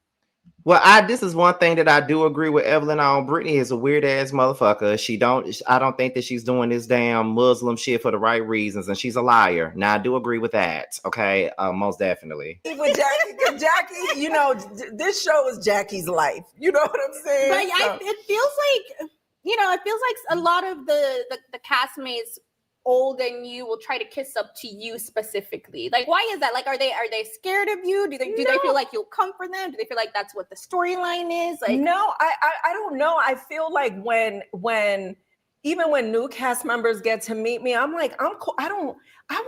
Well, this is one thing that I do agree with Evelyn on. Brittany is a weird ass motherfucker. I don't think that she's doing this damn Muslim shit for the right reasons, and she's a liar. Now, I do agree with that. Okay, most definitely. With Jackie, this show is Jackie's life. You know what I'm saying? But it feels like a lot of the castmates old and you will try to kiss up to you specifically. Like, why is that? Like, are they scared of you? Do they feel like you'll come for them? Do they feel like that's what the storyline is? Like, no, I don't know. I feel like when even when new cast members get to meet me, I'm like, I'm cool. I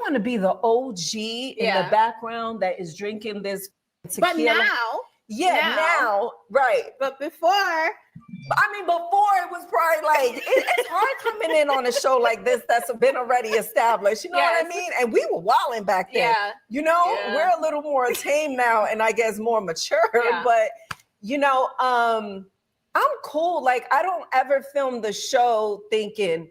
want to be the OG in the background that is drinking this tequila. But now, right. But before it was probably like, it's hard coming in on a show like this that's been already established. You know what I mean? And we were wilding back then. Yeah. We're a little more tame now and I guess more mature. Yeah. But, I'm cool. Like, I don't ever film the show thinking,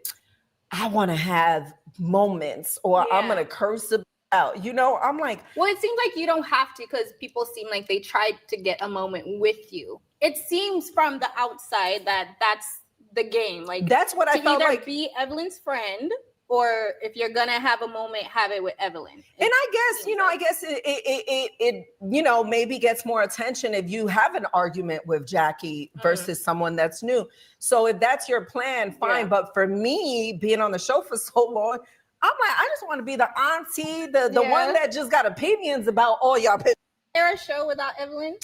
I want to have moments or I'm going to curse out. I'm like, well, it seems like you don't have to because people seem like they tried to get a moment with you. It seems from the outside that that's the game. Like, that's what I felt like. Be Evelyn's friend, or if you're gonna have a moment, have it with Evelyn. And I guess it maybe gets more attention if you have an argument with Jackie versus someone that's new. So if that's your plan, fine. Yeah. But for me, being on the show for so long, I'm like, I just want to be the auntie, the one that just got opinions about all y'all. Is there a show without Evelyn?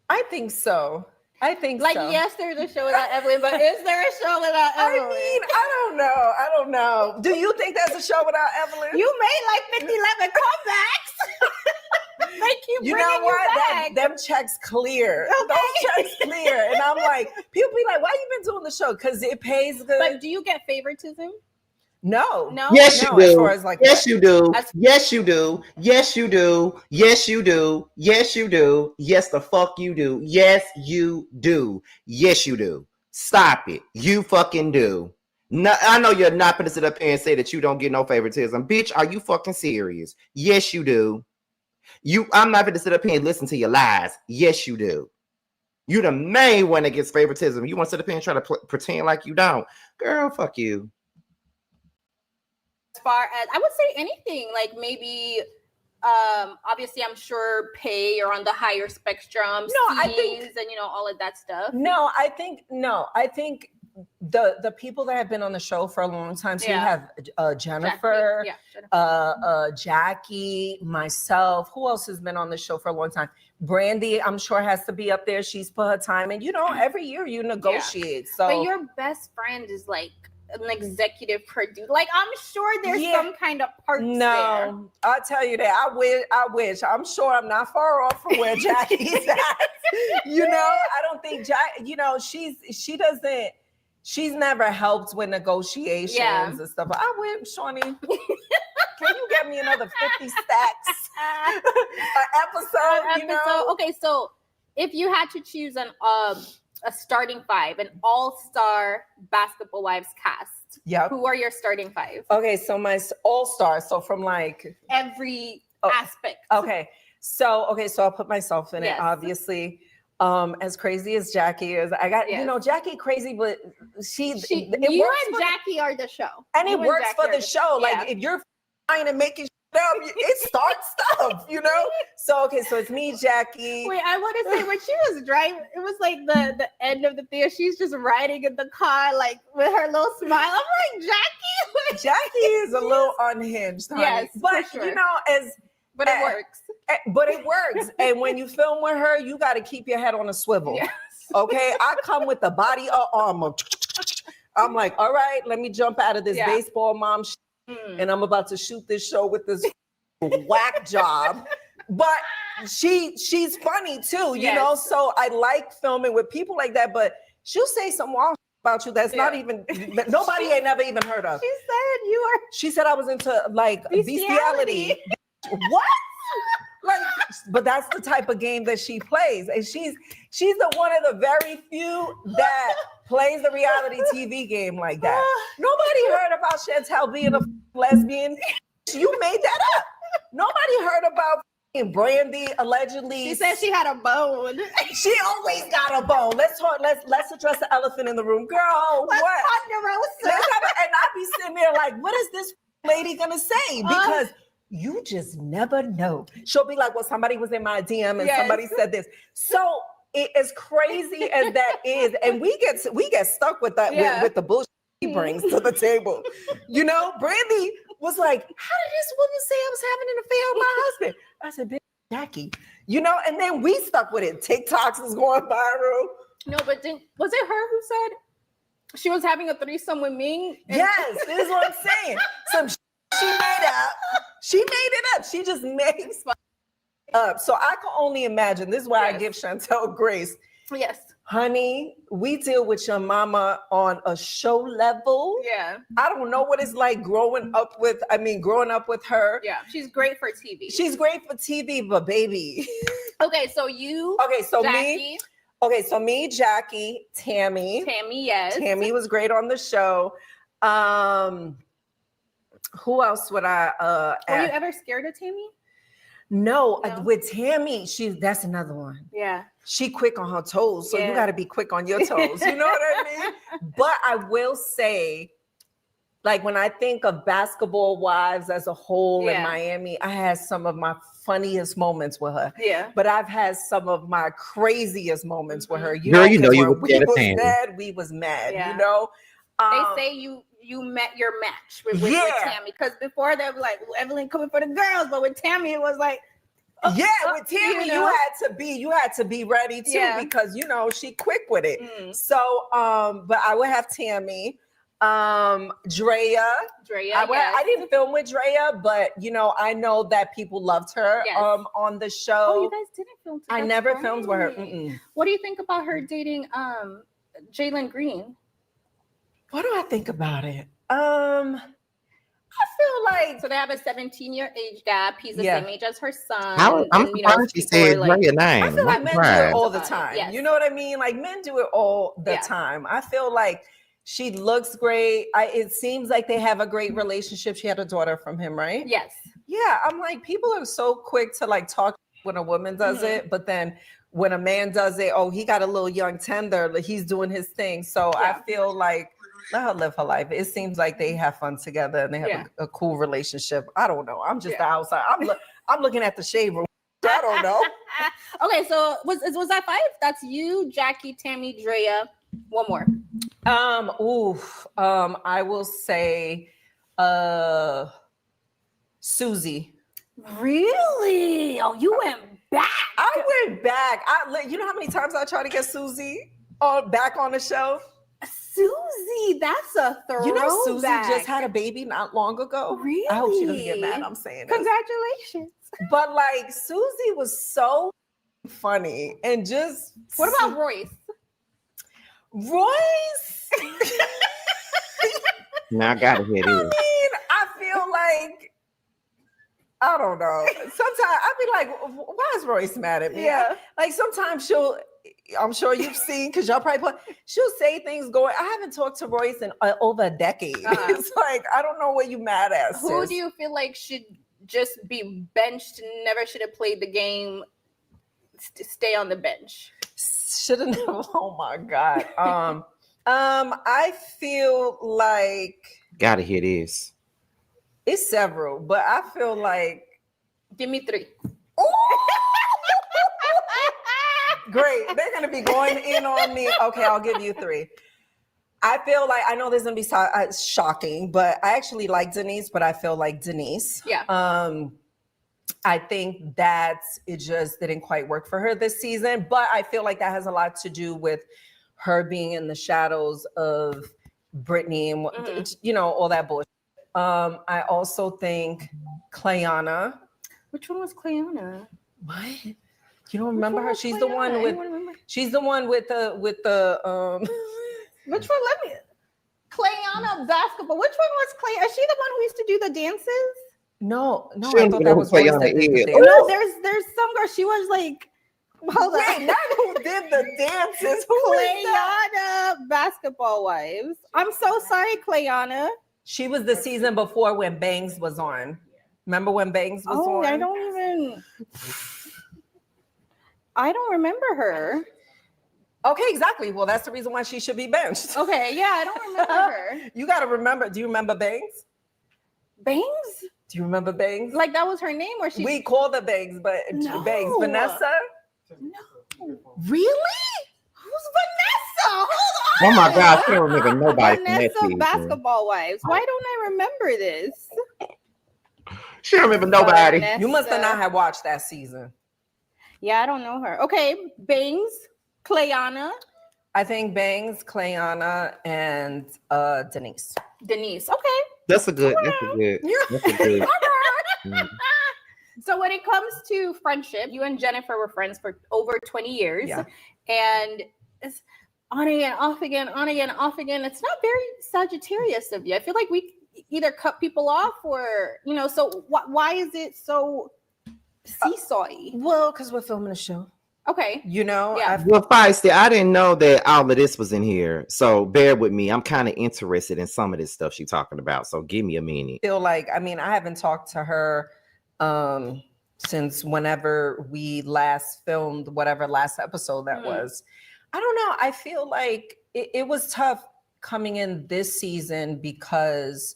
I think so. Yes, there's a show without Evelyn, but is there a show without Evelyn? I mean, I don't know. Do you think there's a show without Evelyn? You made like 50-11 comebacks. They keep bringing you back. Them checks clear. Okay. Those checks clear. And I'm like, people be like, why you been doing the show? Because it pays good. But do you get favoritism? No. Yes, no, you as do. far as like Yes, that. you do. Yes, you do. Yes, you do. Yes, you do. Yes, you do. Yes, the fuck you do. Yes, you do. Yes, you do. Stop it. You fucking do. No, I know you're not gonna sit up here and say that you don't get no favoritism. Bitch, are you fucking serious? Yes, you do. I'm not gonna sit up here and listen to your lies. Yes, you do. You the main one that gets favoritism. You want to sit up here and try to pretend like you don't. Girl, fuck you. As far as I would say anything, like maybe obviously I'm sure pay or on the higher spectrum, I think, and all of that stuff. I think the people that have been on the show for a long time. So you have Jennifer, Jackie, myself. Who else has been on the show for a long time? Brandy, I'm sure, has to be up there. She's put her time in. Every year you negotiate. So, but your best friend is like an executive producer. Like, I'm sure there's some kind of parts there. I'll tell you that. I wish. I'm sure I'm not far off from where Jackie's at. I don't think she doesn't. She's never helped with negotiations and stuff. I wish, Shawnee. Can you get me another 50 stacks an episode? Okay, so if you had to choose a starting five, an all-star Basketball Wives cast, who are your starting five? Okay, so my all-stars, so from like every aspect. Okay, so I'll put myself in it, obviously. As crazy as Jackie is, I got Jackie crazy, but you and Jackie are the show, and it works for the show. Like if you're trying to make it up, it starts stuff, So so it's me, Jackie. Wait, I want to say when she was driving, it was like the end of the theater. She's just riding in the car, like with her little smile. I'm like, Jackie is a little unhinged, honey. Yes, but sure. But it works. But it works. And when you film with her, you got to keep your head on a swivel. Yes. Okay. I come with the body of armor. I'm like, all right, let me jump out of this baseball mom and I'm about to shoot this show with this whack job. But she's funny too, So I like filming with people like that, but she'll say some wild about you that's not even nobody ain't never even heard of. She said I was into like bestiality. What? But that's the type of game that she plays, and she's the one of the very few that plays the reality TV game like that. Nobody heard about Chantel being a lesbian. You made that up. Nobody heard about Brandy allegedly. She said she had a bone. She always got a bone. Let's address the elephant in the room, girl. What? And I be sitting there like, what is this lady gonna say? Because you just never know. She'll be like, well, somebody was in my DM and somebody said this. So as crazy as that is, and we get stuck with that with the bullshit he brings to the table. Brandy was like, how did this woman say I was having an affair with my husband? I said, bitch, Jackie. And then we stuck with it. TikToks is going viral. No, but was it her who said she was having a threesome with Ming? Yes, this is what I'm saying. Some she made up. She made it up. She just makes up. So I can only imagine. This is why I give Chantel grace. Yes. Honey, we deal with your mama on a show level. Yeah. I don't know what it's like growing up with her. Yeah. She's great for TV. She's great for TV, but baby. Okay, so you. Okay, so Jackie. me. Okay, so me, Jackie, Tammy. Tammy, yes. Tammy was great on the show. Who else would I were you ever scared of Tammy? No. With Tammy, that's another one. Yeah. She quick on her toes, so you got to be quick on your toes. You know what I mean? But I will say, like when I think of Basketball Wives as a whole in Miami, I had some of my funniest moments with her. Yeah. But I've had some of my craziest moments with her. You was mad. We was mad. Yeah. They say you met your match with Tammy, because before they were like, Evelyn coming for the girls, but with Tammy it was like, with Tammy you had to be ready too, because she quick with it. So but I would have Tammy, Drea. I didn't film with Drea, but I know that people loved her on the show. Oh, you guys didn't film together? I never filmed with her. Mm-mm. What do you think about her dating Jalen Green? What do I think about it? like so they have a 17-year age gap. He's the Yeah. same age as her son. I'm surprised she said Drea name. I feel like I'm men do it surprised. all the time. Yes. You know what I mean? Like men do it all the Yeah. time. I feel like she looks great. It seems like they have a great relationship. She had a daughter from him, right? Yes. Yeah, I'm like, people are so quick to like talk when a woman does it, but then when a man does it, oh, he got a little young tender, like he's doing his thing. So I feel like let her live her life. It seems like they have fun together and they have a cool relationship. I don't know. I'm just the outside. I'm looking at the shade room. I don't know. Okay, so was that 5? That's you, Jackie, Tammy, Drea. One more. I will say Susie. Really? Oh, you went back. I went back. You know how many times I tried to get Susie back on the show? Susie, that's a throwback. You know, Susie just had a baby not long ago. Really? I hope she doesn't get mad. I'm saying this. Congratulations. But like Susie was so funny and just. What about Royce? Royce? Now I gotta hear this. I mean, I feel like I don't know. Sometimes I'd be like, why is Royce mad at me? Yeah. Like sometimes I'm sure you've seen, because y'all probably she'll say things going. I haven't talked to Royce in over a decade. It's like, I don't know what you mad at. Who sis. do you feel like should just be benched, never should have played the game, stay on the bench? Should have never. Oh my God. I feel like Gotta hear this. it's several, but I feel like Give me 3. great. They're gonna be going in on me. Okay, I'll give you 3. I feel like, I know this is gonna be shocking, but I actually like Denise, but I feel like Denise. Yeah. I think that it just didn't quite work for her this season, but I feel like that has a lot to do with her being in the shadows of Brittany and you know, all that bullshit. I also think Clayana. Which one was Clayana? What? You don't remember her? She's the one Clayana? with. I don't remember. She's the one with the. Which one? Let me. Clayana basketball. Which one was Clay? Is she the one who used to do the dances? No, She I don't thought know that who was Royce Clayana that did the is. dance. No, there's some girl. She was like, hold Wait, on. not who did the dances. Who is that? Clayana basketball wives. I'm so sorry, Clayana. She was the season before when Bangs was on. Remember when Bangs was on? I don't remember her. Okay, exactly. Well, that's the reason why she should be benched. Okay, yeah, I don't remember her. You got to remember. Do you remember Bangs? Bangs? Do you remember Bangs? Like that was her name, or she? We called her Bangs, but No. Bangs. Vanessa? No. Really? Who's Vanessa? Hold Oh on. my God, I don't remember nobody from that Vanessa season. basketball wives. Why don't I remember this? She don't remember nobody. Vanessa. You must have not have watched that season. Yeah, I don't know her. Okay, Bangs, Clayana, I think Bangs, Clayana, and Denise. Denise. Okay. That's a good. That's a good. That's a good. Mm. So when it comes to friendship, you and Jennifer were friends for over 20 years. Yeah. And it's on again, off again, on again, off again. It's not very Sagittarius of you. I feel like we either cut people off or, you know, so why is it so seesawy? Well, because we're filming a show. Okay. You know? Yeah. Well, Feisty, I didn't know that all of this was in here. So bear with me. I'm kind of interested in some of this stuff she's talking about. So give me a minute. Feel like, I mean, I haven't talked to her since whenever we last filmed whatever last episode that was. I don't know. I feel like it was tough coming in this season because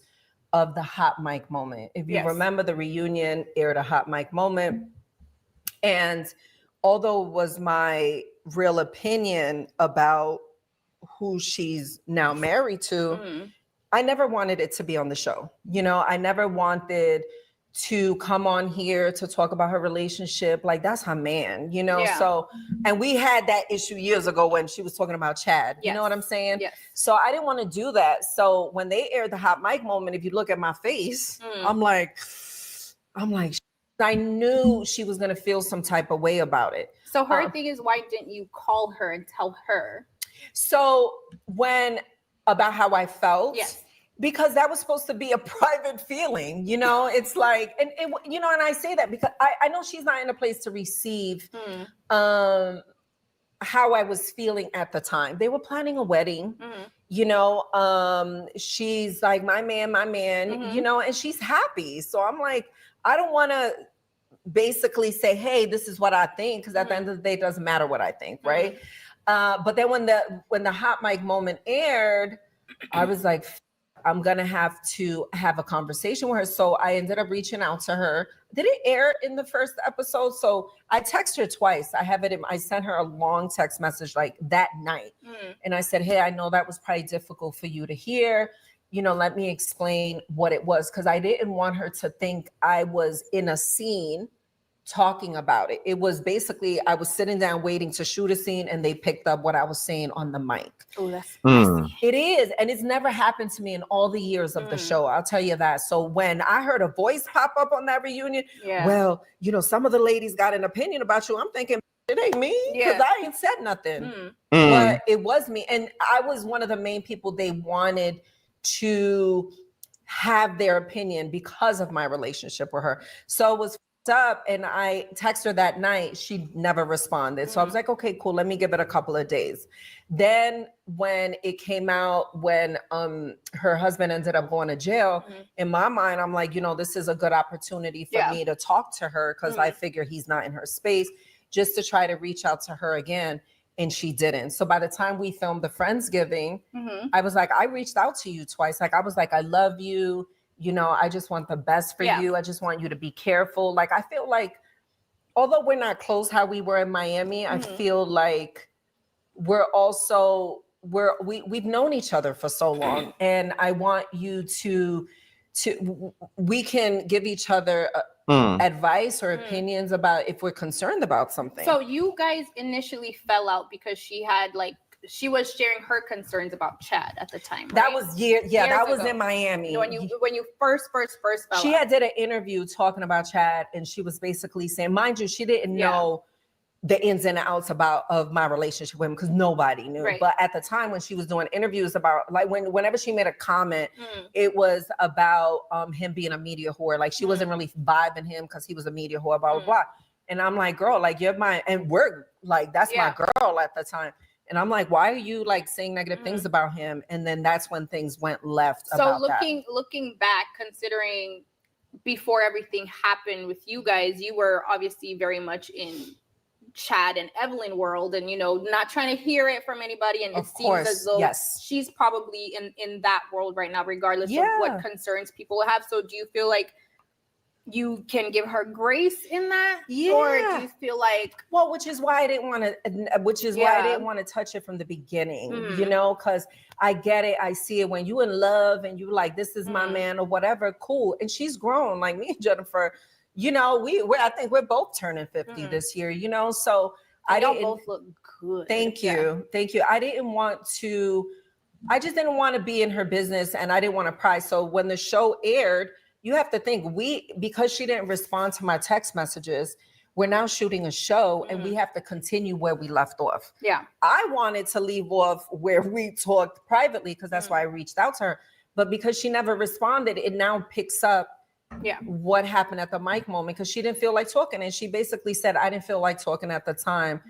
of the hot mic moment. If you remember, the reunion aired a hot mic moment. And although it was my real opinion about who she's now married to, I never wanted it to be on the show. You know, I never wanted to come on here to talk about her relationship. Like, that's her man, you know? Yeah. So, and we had that issue years ago when she was talking about Chad. You know what I'm saying? Yes. So I didn't want to do that. So when they aired the hot mic moment, if you look at my face, I'm like, I knew she was going to feel some type of way about it. So her thing is, why didn't you call her and tell her? So about how I felt, because that was supposed to be a private feeling, you know. It's like, and you know, and I say that because I know she's not in a place to receive how I was feeling at the time. They were planning a wedding, you know. She's like, my man, you know, and she's happy. So I'm like, I don't want to basically say, hey, this is what I think, because at the end of the day, it doesn't matter what I think, right? But then when the hot mic moment aired, I was like, I'm gonna have to have a conversation with her. So I ended up reaching out to her. Did it air in the first episode? So I texted her twice. I sent her a long text message like that night. And I said, hey, I know that was probably difficult for you to hear. You know, let me explain what it was. Because I didn't want her to think I was in a scene talking about it. It was basically, I was sitting down waiting to shoot a scene and they picked up what I was saying on the mic. Oh, that's messy. It is. And it's never happened to me in all the years of the show. I'll tell you that. So when I heard a voice pop up on that reunion, well, you know, some of the ladies got an opinion about you. I'm thinking, it ain't me, because I ain't said nothing. But it was me. And I was one of the main people they wanted to have their opinion because of my relationship with her. So it was up, and I texted her that night. She never responded. So I was like, okay, cool. Let me give it a couple of days. Then when it came out, when her husband ended up going to jail, in my mind, I'm like, you know, this is a good opportunity for me to talk to her, because I figure he's not in her space, just to try to reach out to her again. And she didn't. So by the time we filmed the Friendsgiving, I was like, I reached out to you twice. Like, I was like, I love you. You know, I just want the best for you. I just want you to be careful. Like, I feel like, although we're not close how we were in Miami, I feel like we're also, we've known each other for so long. And I want you to we can give each other advice or opinions about if we're concerned about something. So you guys initially fell out because she was sharing her concerns about Chad at the time, right? That was years ago. In Miami. When you first fell out. She had did an interview talking about Chad, and she was basically saying, mind you, she didn't know the ins and outs of my relationship with him, because nobody knew. Right. But at the time when she was doing interviews about, like, whenever she made a comment, it was about him being a media whore. Like, she wasn't really vibing him because he was a media whore, blah, blah, blah. And I'm like, girl, like, you're my, and we're like, that's my girl at the time. And I'm like, why are you like saying negative things about him? And then that's when things went left. So looking back, considering before everything happened with you guys, you were obviously very much in Chad and Evelyn world, and, you know, not trying to hear it from anybody. And it seems as though she's probably in that world right now, regardless of what concerns people have. So do you feel like you can give her grace in that? Or do you feel like, well, which is why I didn't want to touch it from the beginning, you know, because I get it. I see it when you in love and you like, this is my man or whatever. Cool. And she's grown, like me and Jennifer, you know, I think we're both turning 50 this year, you know, so I don't both look good. Thank you. Thank you. I just didn't want to be in her business, and I didn't want to pry. So when the show aired, you have to think, because she didn't respond to my text messages, we're now shooting a show and we have to continue where we left off. Yeah. I wanted to leave off where we talked privately, because that's why I reached out to her. But because she never responded, it now picks up what happened at the mic moment, because she didn't feel like talking. And she basically said, I didn't feel like talking at the time.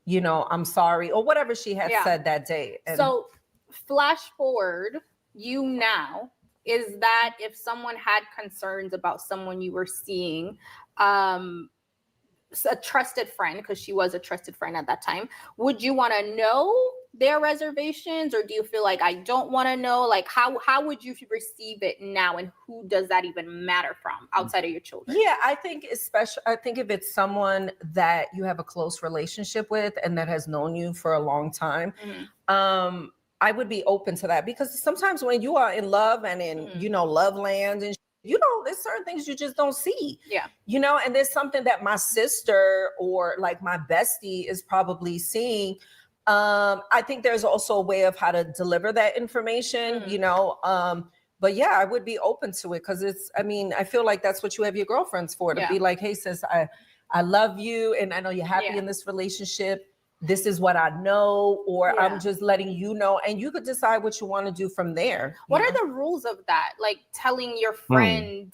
You know, I'm sorry, or whatever she had said that day. And so flash forward, you now, is that if someone had concerns about someone you were seeing, a trusted friend, because she was a trusted friend at that time, would you want to know their reservations, or do you feel like I don't want to know? Like, how would you receive it now, and who does that even matter from outside of your children? Yeah, I think if it's someone that you have a close relationship with and that has known you for a long time, I would be open to that, because sometimes when you are in love and in, you know, love land, and you know, there's certain things you just don't see. Yeah. You know, and there's something that my sister or like my bestie is probably seeing. I think there's also a way of how to deliver that information, you know. But yeah, I would be open to it, because I feel like that's what you have your girlfriends for, to be like, hey sis, I love you, and I know you're happy in this relationship. this is what I know, or I'm just letting you know, and you could decide what you want to do from there. What are the rules of that? Like telling your friend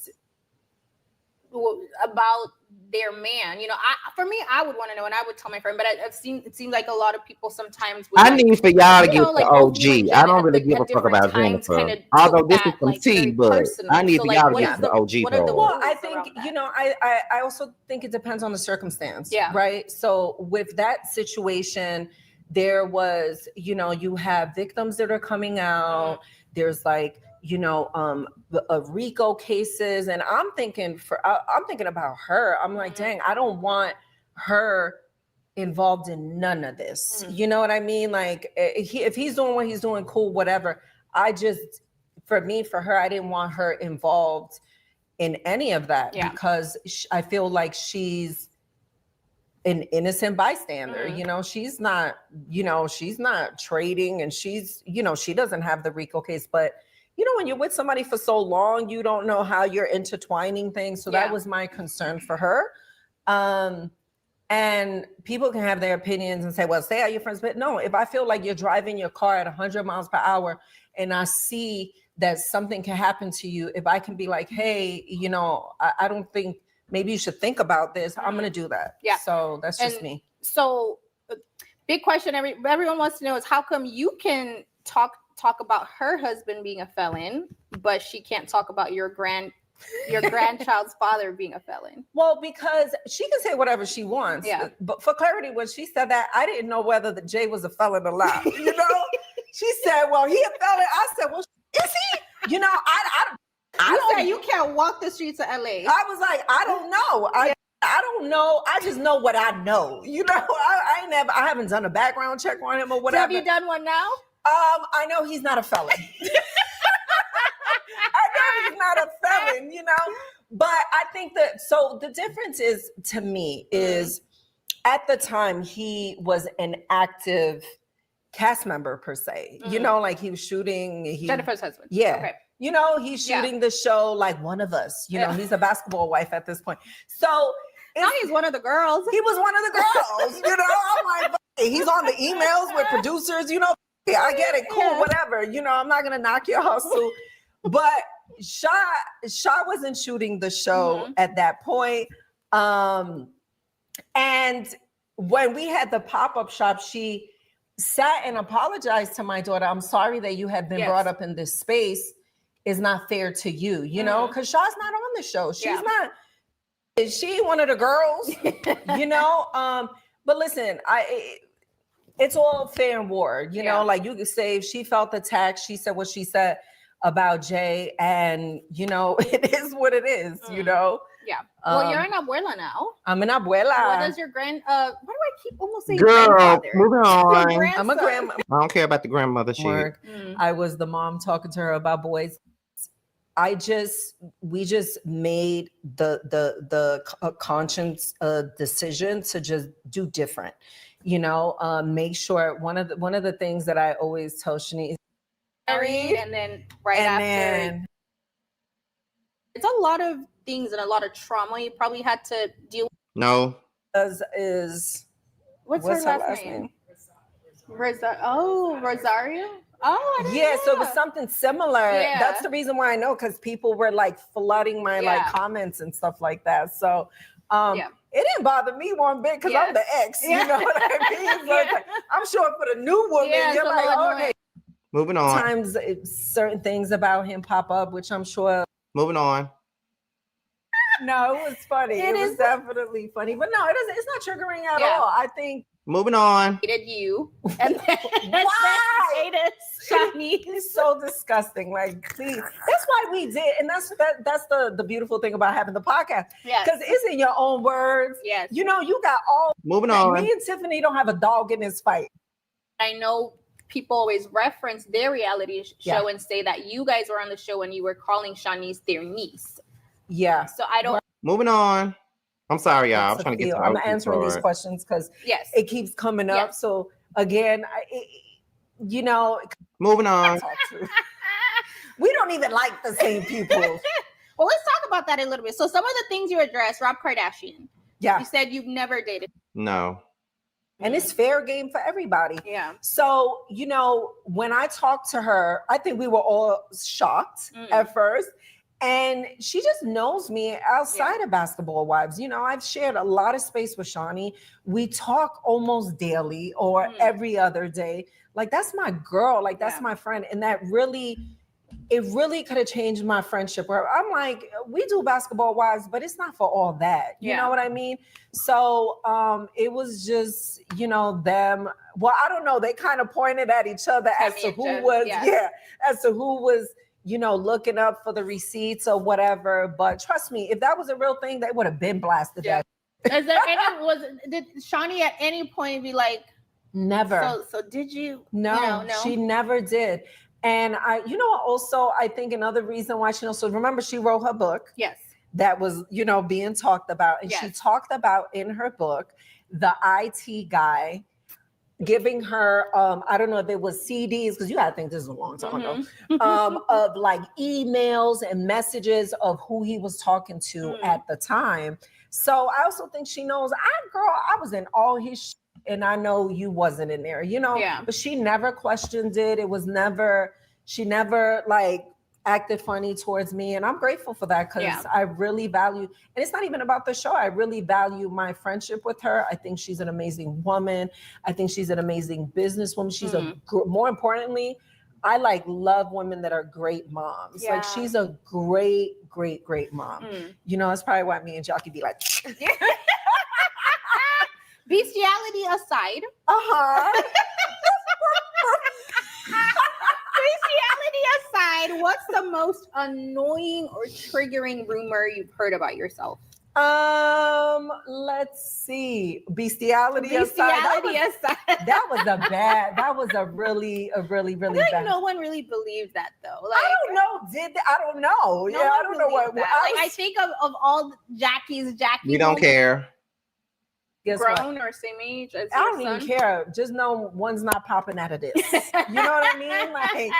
about their man, you know, for me, I would want to know, and I would tell my friend. But I've seen it seems like a lot of people sometimes. Would, I need for y'all to get the like OG. I don't really give a fuck about Jennifer, although this is some tea, but I need for y'all to get the OG. Well, I think you know, I also think it depends on the circumstance. Yeah. Right. So with that situation, there was, you know, you have victims that are coming out. There's like, you know, RICO cases, and I'm thinking about her. I'm like, dang, I don't want her involved in none of this. You know what I mean? Like, if he's doing what he's doing, cool, whatever. For her, I didn't want her involved in any of that because I feel like she's an innocent bystander. You know, she's not trading, and she's, you know, she doesn't have the RICO case, but you know, when you're with somebody for so long, you don't know how you're intertwining things. So that was my concern for her. And people can have their opinions and say, well, stay out your friends. But no, if I feel like you're driving your car at 100 miles per hour and I see that something can happen to you, if I can be like, hey, you know, I don't think maybe you should think about this, I'm going to do that. Yeah. So that's just me. So big question everyone wants to know is how come you can talk about her husband being a felon, but she can't talk about your grandchild's father being a felon? Well, because she can say whatever she wants. Yeah. But for clarity, when she said that, I didn't know whether the Jay was a felon or not. You know, she said, "Well, he a felon." I said, "Well, is he?" You know, I don't. You can't walk the streets of LA. I was like, I don't know. I don't know. I just know what I know. You know, I haven't done a background check on him or whatever. So have you done one now? I know he's not a felon. I know he's not a felon, you know, but I think so the difference is, to me, is at the time he was an active cast member per se, you know, like he was shooting. Jennifer's husband. Yeah. Okay. You know, he's shooting the show like One of Us, you know, he's a basketball wife at this point. So now he's one of the girls. He was one of the girls, you know, I'm like, he's on the emails with producers, you know. Yeah, I get it. Cool, whatever. You know, I'm not gonna knock your hustle. But Sha wasn't shooting the show at that point. And when we had the pop-up shop, she sat and apologized to my daughter. I'm sorry that you had been brought up in this space. Is not fair to you, you know, because Sha's not on the show. She's not. She one of the girls, you know. But listen, it's all fair and war, you know, like you could say if she felt attacked, she said what she said about Jay, and you know, it is what it is, you know. Yeah. Well, you're an abuela now. I'm an abuela. What does your why do I keep almost saying girl, grandfather? moving on. I'm a grandma. I don't care about the grandmother shit. I was the mom talking to her about boys. We just made the conscious decision to just do different. You know, make sure one of the things that I always tell Shanice, married, and then after, it's a lot of things and a lot of trauma you probably had to deal with. No. What's her last name? Rosario. Oh, yeah. So it was something similar. Yeah. That's the reason why I know, because people were like flooding my like comments and stuff like that. So it didn't bother me one bit because I'm the ex. You know what I mean? So I'm sure for the new woman, you're like, okay. Moving on. Sometimes certain things about him pop up, which I'm sure. Moving on. No, it was funny. It was definitely funny, but no, it's not triggering at all. I think. Moving on. Hated you, and then why? Hated Shani. It's so disgusting. Like, please. That's why we did, and that's the beautiful thing about having the podcast. Yeah, because it's in your own words. Yes, you know, you got all. Moving on. Me and Tiffany don't have a dog in this fight. I know people always reference their reality show and say that you guys were on the show and you were calling Shanice their niece. Yeah. So I don't. Moving on. I'm sorry, y'all. I'm trying to get. I'm answering these questions because it keeps coming up. So again, you know. Moving on. We don't even like the same people. Well, let's talk about that a little bit. So some of the things you addressed, Rob Kardashian. Yeah. You said you've never dated. No. And it's fair game for everybody. Yeah. So, you know, when I talked to her, I think we were all shocked at first. And she just knows me outside of Basketball Wives. You know, I've shared a lot of space with Shawnee. We talk almost daily or every other day. Like, that's my girl. Like, that's my friend. And that really, it really could have changed my friendship. Where I'm like, we do Basketball Wives, but it's not for all that. You know what I mean? So it was just, you know, them. Well, I don't know. They kind of pointed at each other as to who was, as to who was, you know, looking up for the receipts or whatever. But trust me, if that was a real thing, they would have been blasted. Is there did Shawnee at any point be like, never? So did you? No, no, she never did. And I think another reason why she knows, so remember she wrote her book. Yes. That was, you know, being talked about. And she talked about in her book, the IT guy giving her, I don't know if it was CDs, because you gotta think this is a long time ago, of like emails and messages of who he was talking to at the time. So I also think she knows, I was in all his shit, and I know you wasn't in there, you know, but she never questioned it. It was never, she never like acted funny towards me. And I'm grateful for that, because I really value, and it's not even about the show. I really value my friendship with her. I think she's an amazing woman. I think she's an amazing businesswoman. She's more importantly, I like love women that are great moms. Like, she's a great, great, great mom. You know, that's probably why me and Jockey be like, bestiality aside. Bestiality aside, what's the most annoying or triggering rumor you've heard about yourself? Let's see. Bestiality aside. That was a really bad. No one really believes that though. Like, I don't know. I don't know. I don't know what. I think of all Jackie. We don't care. Guess grown what? or same age as I don't even care. Just know one's not popping out of this. You know what I mean? Like,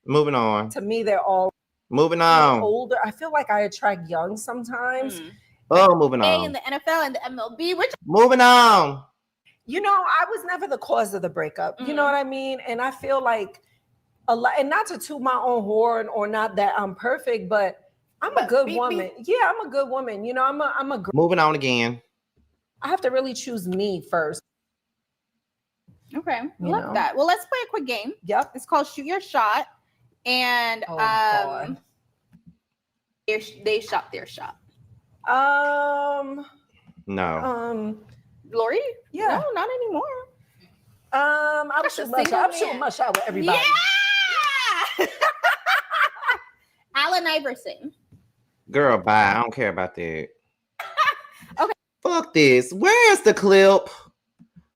moving on. To me, they're all moving on. Older. I feel like I attract young sometimes. Oh, moving on. In the NFL and the MLB, which moving on. You know, I was never the cause of the breakup. You know what I mean? And I feel like a lot, and not to toot my own horn or not that I'm perfect, but I'm a good woman. Yeah, I'm a good woman. You know, I'm a moving on again. I have to really choose me first. Okay, love that. Well, let's play a quick game. Yep. It's called Shoot Your Shot. And they shot their shot. No. Lori? Yeah. No, not anymore. I'm shooting my shot with everybody. Yeah! Allen Iverson. Girl, bye. I don't care about that. Okay. Fuck this. Where's the clip?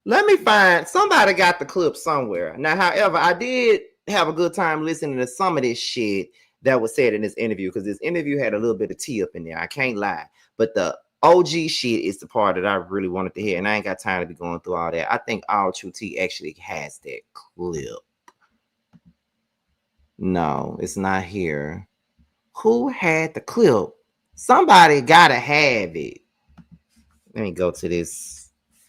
Let me find. Somebody got the clip somewhere. Now, however, I did have a good time listening to some of this shit that was said in this interview, because this interview had a little bit of tea up in there. I can't lie. But the OG shit is the part that I really wanted to hear, and I ain't got time to be going through all that. I think All True T actually has that clip. No, it's not here. Who had the clip? Somebody gotta have it. Let me go to this.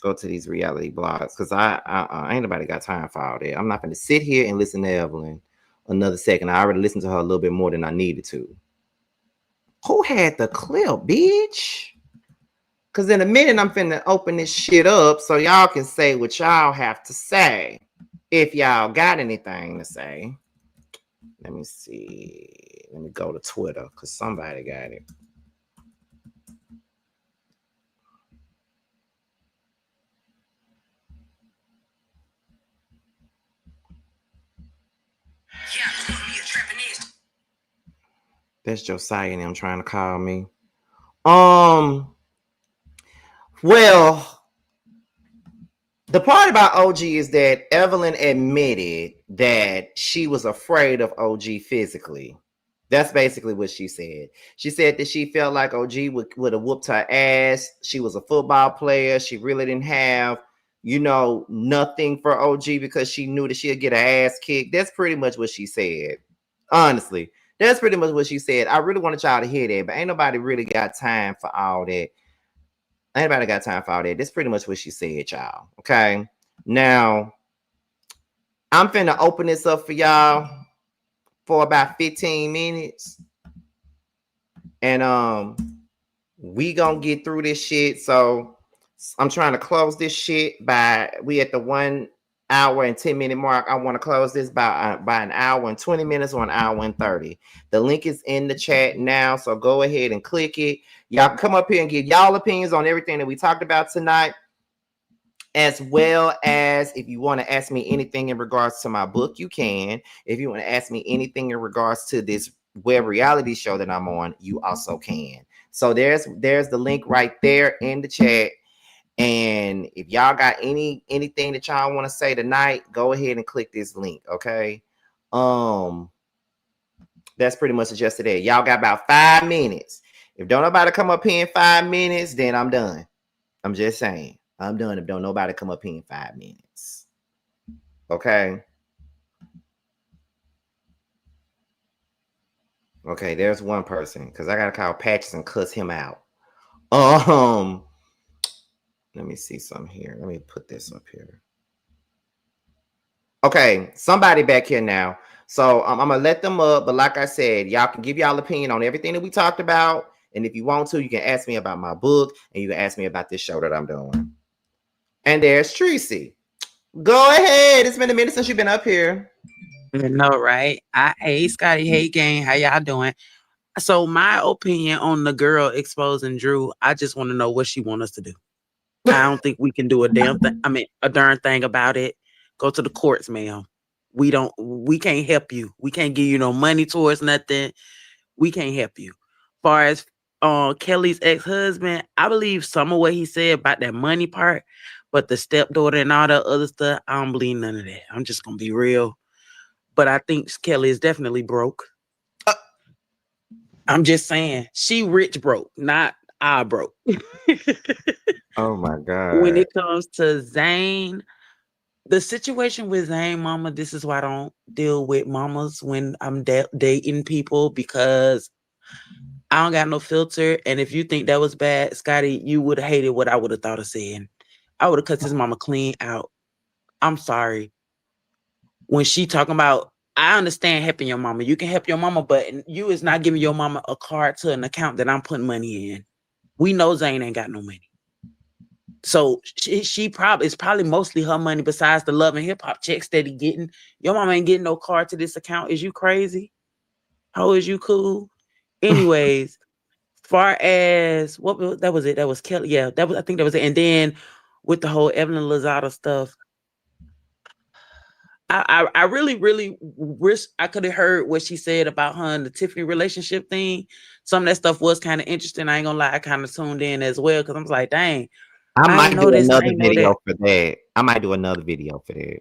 Go to these reality blogs, because I ain't nobody got time for all that. I'm not going to sit here and listen to Evelyn another second. I already listened to her a little bit more than I needed to. Who had the clip, bitch? Because in a minute, I'm finna open this shit up so y'all can say what y'all have to say. If y'all got anything to say. Let me see. Let me go to Twitter, because somebody got it. That's Josiah and I'm trying to call me. Well, the part about OG is that Evelyn admitted that she was afraid of OG physically. That's basically what she said. She said that she felt like OG would have whooped her ass. She was a football player. She really didn't have, nothing for OG because she knew that she'd get her ass kicked. That's pretty much what she said. Honestly, that's pretty much what she said. I really wanted y'all to hear that, but ain't nobody really got time for all that. Ain't nobody got time for all that. That's pretty much what she said, y'all. Okay. Now, I'm finna open this up for y'all for about 15 minutes. And we gonna get through this shit. So I'm trying to close this shit we at the 1 hour and 10 minute mark. I want to close this by an hour and 20 minutes or an hour and 30. The link is in the chat now, so go ahead and click it. Y'all come up here and give y'all opinions on everything that we talked about tonight, as well as if you want to ask me anything in regards to my book, you can. If you want to ask me anything in regards to this web reality show that I'm on, you also can. So there's the link right there in the chat. And if y'all got anything that y'all want to say tonight, go ahead and click this link, okay? That's pretty much just it. Y'all got about 5 minutes. If don't nobody come up here in 5 minutes, then I'm done. I'm just saying. I'm done if don't nobody come up here in 5 minutes. Okay? Okay, there's one person, because I gotta call Patches and cuss him out. Let me see something here. Let me put this up here. Okay, somebody back here now. So I'm gonna let them up, but like I said, y'all can give y'all opinion on everything that we talked about. And if you want to, you can ask me about my book, and you can ask me about this show that I'm doing. And there's Tracy. Go ahead. It's been a minute since you've been up here. No, right? Hey, Scotty. Hey, gang. How y'all doing? So my opinion on the girl exposing Drew, I just want to know what she wants us to do. I don't think we can do a darn thing about it. Go to the courts, ma'am. We can't help you. We can't give you no money towards nothing. We can't help you. As far as Kelly's ex-husband, I believe some of what he said about that money part, but the stepdaughter and all that other stuff, I don't believe none of that. I'm just gonna be real. But I think Kelly is definitely broke. I'm just saying, she rich broke, not I broke. Oh my God. When it comes to Zane, the situation with Zane, mama, this is why I don't deal with mamas when I'm dating people, because I don't got no filter. And if you think that was bad, Scotty, you would have hated what I would have thought of saying. I would have cut his mama clean out. I'm sorry. When she talking about, I understand helping your mama. You can help your mama, but you is not giving your mama a card to an account that I'm putting money in. We know Zane ain't got no money. So she probably, it's probably mostly her money besides the Love and Hip Hop checks that he getting. Your mama ain't getting no card to this account. Is you crazy? How is you cool? Anyways, far as that was it. That was Kelly. Yeah, I think that was it. And then with the whole Evelyn Lozada stuff, I really, really wish I could have heard what she said about her and the Tiffany relationship thing. Some of that stuff was kind of interesting. I ain't gonna lie, I kind of tuned in as well because I was like, dang. I might do another video for that. I might do another video for that.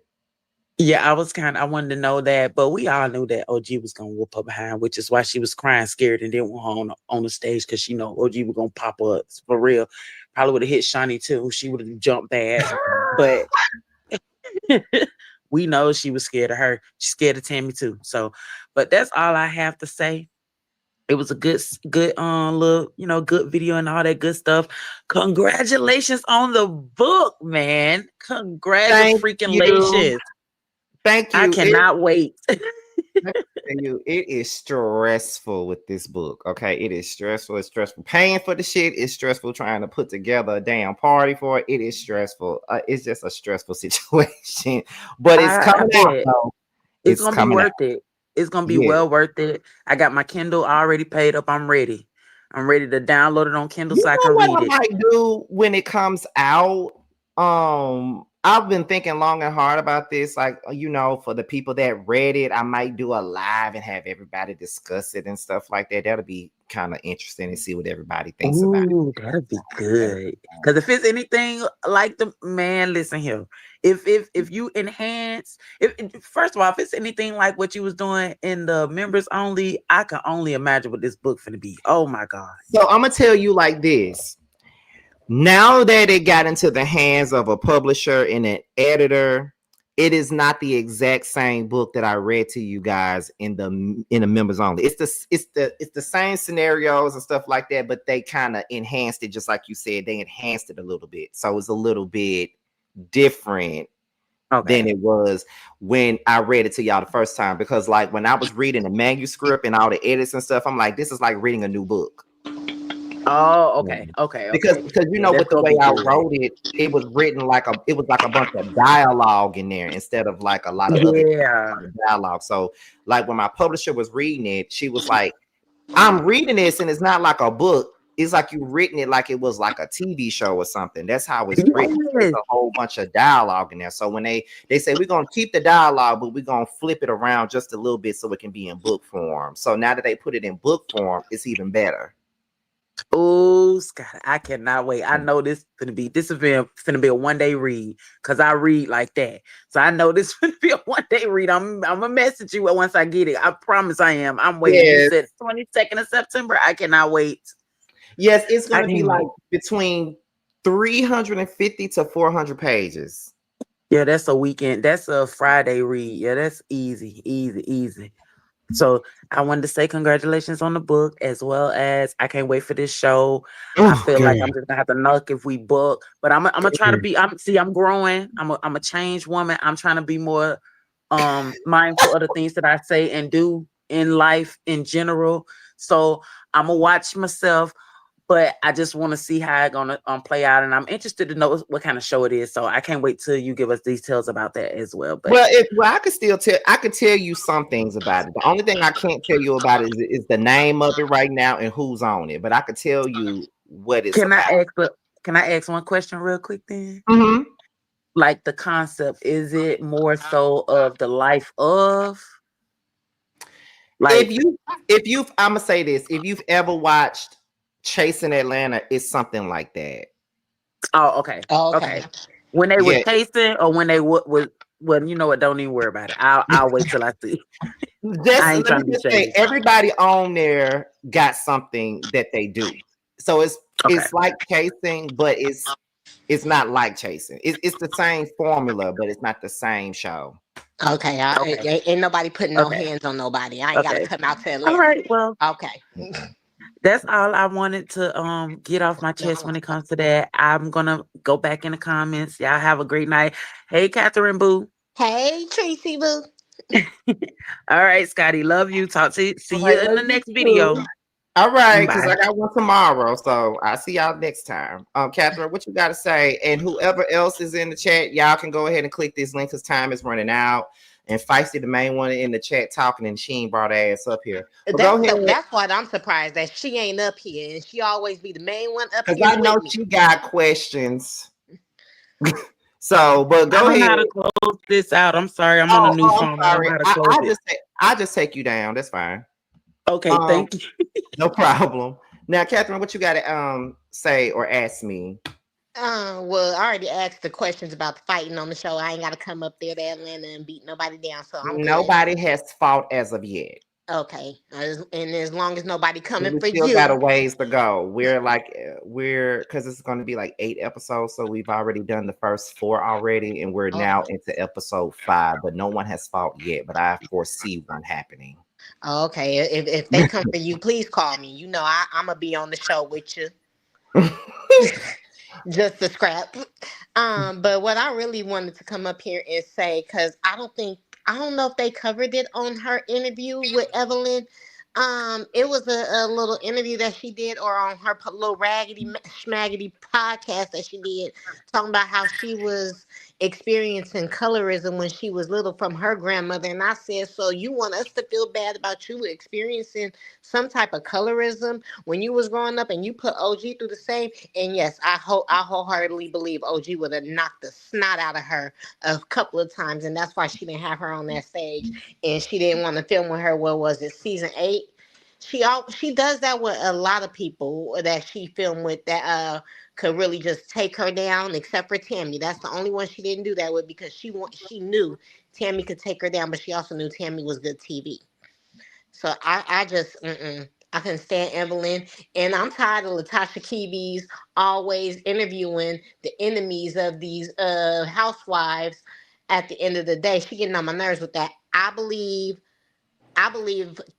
Yeah, I wanted to know that, but we all knew that OG was gonna whoop her behind, which is why she was crying, scared, and didn't want her on the stage because she know OG was gonna pop up for real. Probably would have hit Shani too. She would have jumped bad, but we know she was scared of her. She's scared of Tammy too. So, but that's all I have to say. It was a good little, good video and all that good stuff. Congratulations on the book, man. Congratulations. Thank you. I cannot wait. It is stressful with this book. Okay, it is stressful. It's stressful paying for the shit. It's stressful trying to put together a damn party for it. It is stressful. It's just a stressful situation, but it's coming out. Though. It's gonna be worth it. It's gonna be well worth it. I got my Kindle already paid up. I'm ready. I'm ready to download it on Kindle so I can read it. What I might do when it comes out. I've been thinking long and hard about this. Like, for the people that read it, I might do a live and have everybody discuss it and stuff like that. That'll be kind of interesting to see what everybody thinks about it. That'll be good. Because if it's anything like listen here. If you enhance, first of all, if it's anything like what you was doing in the members only, I can only imagine what this book finna be. Oh my God. So I'm gonna tell you like this. Now that it got into the hands of a publisher and an editor, it is not the exact same book that I read to you guys in the members only. It's the same scenarios and stuff like that, but they kind of enhanced it, just like you said. They enhanced it a little bit, so it's a little bit different than it was when I read it to y'all the first time. Because like when I was reading the manuscript and all the edits and stuff, I'm like, this is like reading a new book. Oh, okay. Because you know, that's with the gonna way be I good. wrote it, it was written like it was like a bunch of dialogue in there instead of like a lot of other dialogue. So like when my publisher was reading it, she was like, I'm reading this and it's not like a book. It's like you written it like it was like a TV show or something. That's how it's written. There's a whole bunch of dialogue in there. So when they say we're gonna keep the dialogue, but we're gonna flip it around just a little bit so it can be in book form. So now that they put it in book form, it's even better. Oh, Scott, I cannot wait. I know this is gonna be a one-day read because I read like that. So I know this is gonna be a one-day read. I'm gonna message you once I get it. I promise I am. I'm waiting. Yes. You said 22nd of September. I cannot wait. Yes, it's gonna be like between 350 to 400 pages. Yeah, that's a weekend. That's a Friday read. Yeah, that's easy. So I wanted to say congratulations on the book, as well as I can't wait for this show. I feel like I'm just gonna have to knock if we book, but I'm gonna try to be. I'm growing. I'm a changed woman. I'm trying to be more mindful of the things that I say and do in life in general. So I'm gonna watch myself. But I just want to see how it's gonna play out, and I'm interested to know what kind of show it is. So I can't wait till you give us details about that as well. But I could still tell. I could tell you some things about it. The only thing I can't tell you about it is the name of it right now and who's on it. But I could tell you what it's about. Can I ask one question real quick then? Mm-hmm. Like the concept, is it more so of the life of? Like if you've I'm gonna say this, if you've ever watched Chasing Atlanta, it's something like that. Oh, okay. When they were chasing, or when they would, well, you know what? Don't even worry about it. I'll wait till I see. Let me just say, everybody on there got something that they do. So it's like chasing, but it's not like chasing. It's the same formula, but it's not the same show. Okay, ain't nobody putting no hands on nobody. I ain't gotta come out to Atlanta. All right, well, okay. That's all I wanted to get off my chest when it comes to that. I'm gonna go back in the comments. Y'all have a great night. Hey, Catherine Boo. Hey, Tracy Boo. All right, Scotty. Love you. See you in the next video. All right, because I got one tomorrow. So I'll see y'all next time. Catherine, what you gotta say? And whoever else is in the chat, y'all can go ahead and click this link because time is running out. And Feisty, the main one in the chat, talking, and she ain't brought her ass up here. That's why I'm surprised that she ain't up here, and she always be the main one up here. Because I know she got questions. So, but go ahead. I know how to close this out. I'm sorry, I'm on a new phone. Sorry. I just take you down. That's fine. Okay, thank you. No problem. Now, Catherine, what you got to say or ask me? Well, I already asked the questions about the fighting on the show. I ain't got to come up there to Atlanta and beat nobody down. So nobody has fought as of yet. Okay, and as long as nobody coming for you, you, got a ways to go. We're because it's going to be like 8 episodes, so we've already done the first 4 already, and we're now into episode 5. But no one has fought yet. But I foresee one happening. Okay, if they come for you, please call me. You know, I'm gonna be on the show with you. Just a scrap. But what I really wanted to come up here and say, because I don't know if they covered it on her interview with Evelyn. It was a little interview that she did, or on her little raggedy schmaggedy podcast that she did, talking about how she was experiencing colorism when she was little from her grandmother. And I said, so you want us to feel bad about you experiencing some type of colorism when you was growing up, and you put OG through the same? And yes, I wholeheartedly believe OG would have knocked the snot out of her a couple of times, and that's why she didn't have her on that stage, and she didn't want to film with her. What was it, season 8? She does that with a lot of people that she filmed with that could really just take her down, except for Tammy. That's the only one she didn't do that with, because she knew Tammy could take her down, but she also knew Tammy was good TV. So I just I couldn't stand Evelyn, and I'm tired of Latasha Keeby's always interviewing the enemies of these housewives. At the end of the day, she getting on my nerves with that. I believe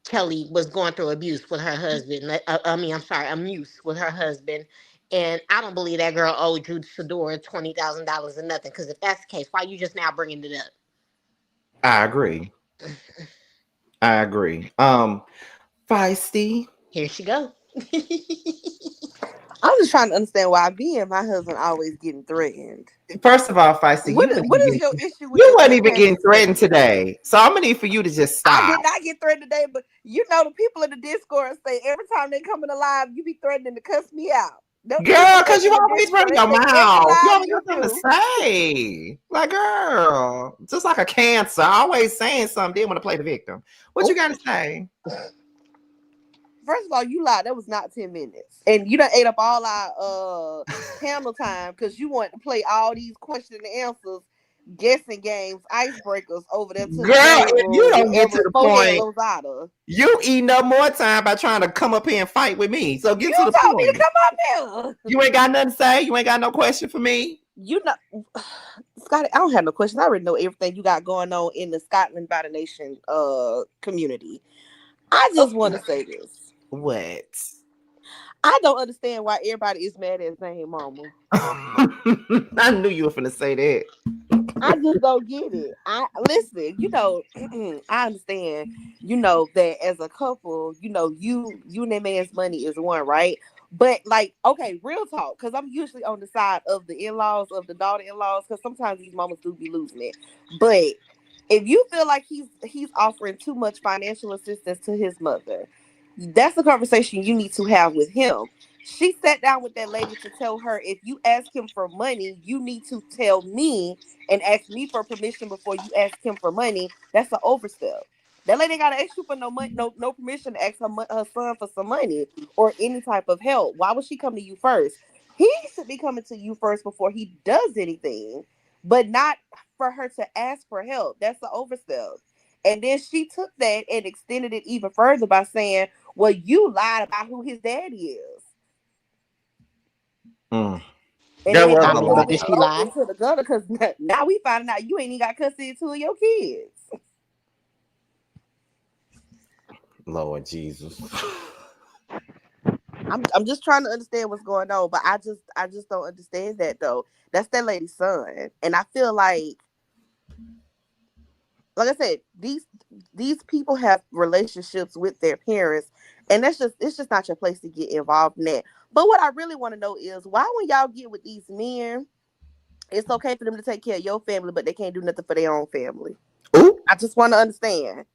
Kelly was going through abuse with her husband. Abuse with her husband. And I don't believe that girl owed you Sidora $20,000 or nothing. Because if that's the case, why you just now bringing it up? I agree. Feisty. Here she go. I'm just trying to understand why me and my husband always getting threatened. First of all, Feisty, what is your issue with you weren't even getting threatened today. So I'm gonna need for you to just stop. I did not get threatened today, but you know the people in the Discord say every time they come in the live, you be threatening to cuss me out. Girl, because you always run your mouth. You always got something to say. Like, girl, just like a cancer, always saying something. Then want to play the victim. What you got to say? First of all, you lied. That was not 10 minutes. And you done ate up all our panel time because you want to play all these question and answers, guessing games, icebreakers over there. Girl, if you don't get to the point, Lozada. you eating up more time by trying to come up here and fight with me. So get to the point. You told me to come up here. You ain't got nothing to say? You ain't got no question for me? You know, Scotty, I don't have no questions. I already know everything you got going on in the Scotland by the Nation community. I just want to say this. What? I don't understand why everybody is mad at Zane mama. I knew you were finna say that. I just don't get it. Listen, you know, I understand, you know, that as a couple, you know, you and that man's money is one, right? But like, okay, real talk, because I'm usually on the side of the in-laws, of the daughter-in-laws, because sometimes these mamas do be losing it. But if you feel like he's offering too much financial assistance to his mother, that's a conversation you need to have with him. She sat down with that lady to tell her, if you ask him for money, you need to tell me and ask me for permission before you ask him for money. That's an overstep. That lady got to ask you for no money, no permission to ask her son for some money or any type of help. Why would she come to you first? He should be coming to you first before he does anything, but not for her to ask for help. That's an overstep. And then she took that and extended it even further by saying, well, you lied about who his daddy is. And that was a lie. Did she lie? To the gutter, because now we finding out you ain't even got custody of two of your kids. Lord Jesus. I'm just trying to understand what's going on, but I just don't understand that though. That's that lady's son. And I feel like I said, these people have relationships with their parents, and it's just not your place to get involved in that. But what I really want to know is why when y'all get with these men, it's okay for them to take care of your family, but they can't do nothing for their own family. Ooh. I just want to understand.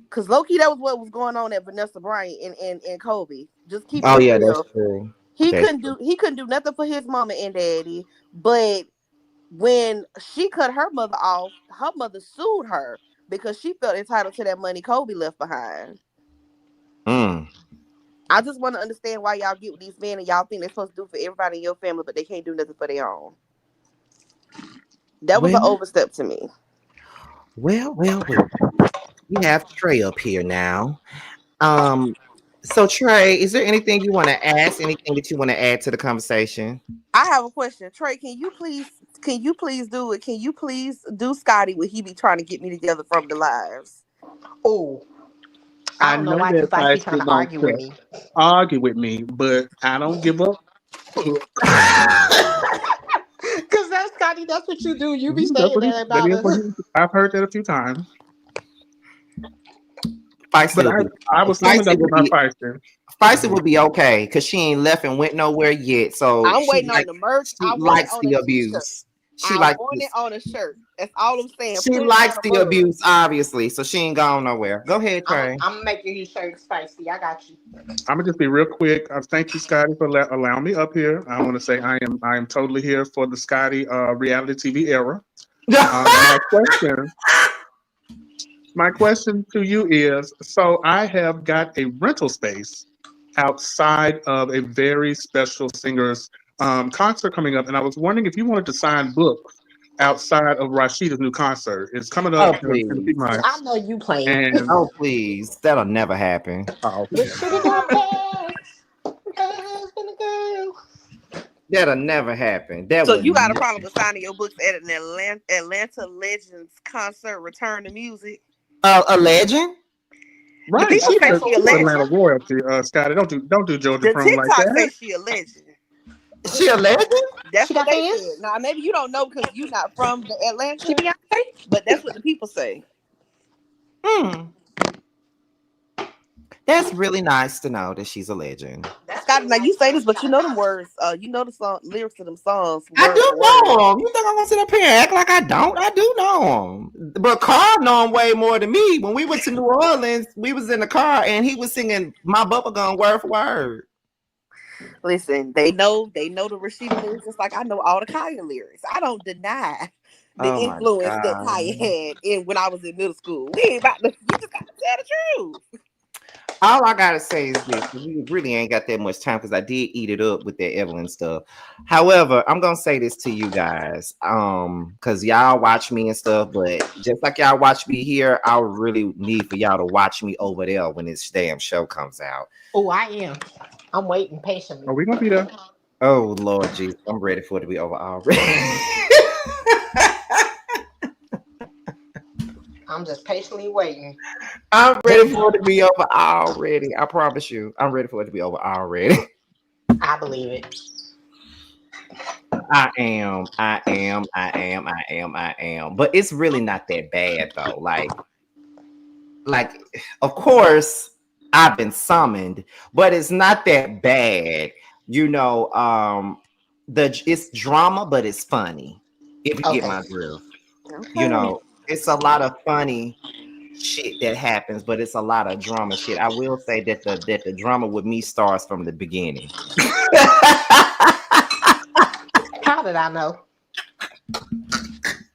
Because low-key, that was what was going on at Vanessa Bryant and Kobe. Just keep it real. That's true. He couldn't do nothing for his mama and daddy, but when she cut her mother off, her mother sued her because she felt entitled to that money Kobe left behind. I just want to understand why y'all get with these men and y'all think they're supposed to do for everybody in your family, but they can't do nothing for their own. That was an overstep to me. Well. We have Trey up here now. So Trey, is there anything you want to ask? Anything that you want to add to the conversation? I have a question. Trey, can you please do it? Can you please do Scotty when he be trying to get me together from the lives? Oh, I don't know why you trying to argue with me, but I don't give up. Because that's Scotty, that's what you do. You be saying that about us. I've heard that a few times. Feisty, I was thinking that with my Feisty. Feisty would be okay because she ain't left and went nowhere yet. So I'm waiting on the merch. She likes the abuse. She likes it on a shirt. That's all I'm saying. She likes the abuse, obviously, so she ain't going nowhere. Go ahead, Trey. I'm making you shirts spicy. I got you. I'm gonna just be real quick. Thank you, Scotty, for allowing me up here. I want to say I am totally here for the Scotty reality TV era. My question to you is: so I have got a rental space outside of a very special singer's concert coming up, and I was wondering if you wanted to sign books outside of Rashida's new concert. It's coming up in a few months. I know you playing. Oh, please. That'll never happen. Oh, that'll never happen. So you got a problem with signing your books at an Atlanta Legends concert, Return to Music? A legend? Right. People say she a She's legend. Atlanta royalty, Scotty. Don't do Georgia The Brown like TikTok that. say she a legend. She a legend? That's She what got they fans? said. Now maybe you don't know because you're not from the Atlanta, She Beyonce? but that's what the people say. That's really nice to know that she's a legend. Scott, now you say this, but you know them words. You know the song lyrics to them songs. I Word do for know word. them. You think I'm gonna sit up here and act like I don't? I do know them. But Carl know them way more than me. When we went to New Orleans, we was in the car and he was singing My Bubblegum word for word. Listen, they know the Rashida lyrics just like I know all the Kaya lyrics. I don't deny the Oh my influence that God. Kaya had in when I was in middle school. We ain't about to. You just gotta tell the truth. All I gotta say is this: we really ain't got that much time because I did eat it up with that Evelyn stuff. However, I'm gonna say this to you guys, because y'all watch me and stuff, but just like y'all watch me here, I really need for y'all to watch me over there when this damn show comes out. Oh, I am. I'm waiting patiently. Are we gonna be there? Oh Lord Jesus, I'm ready for it to be over already. I'm just patiently waiting. I'm ready for it to be over already. I promise you, I'm ready for it to be over already. I believe it. I am. But it's really not that bad though. Like, of course, I've been summoned, but it's not that bad. You know, it's drama, but it's funny. If you get my drift. You know, it's a lot of funny shit that happens, but it's a lot of drama shit. I will say that the drama with me starts from the beginning. How did I know?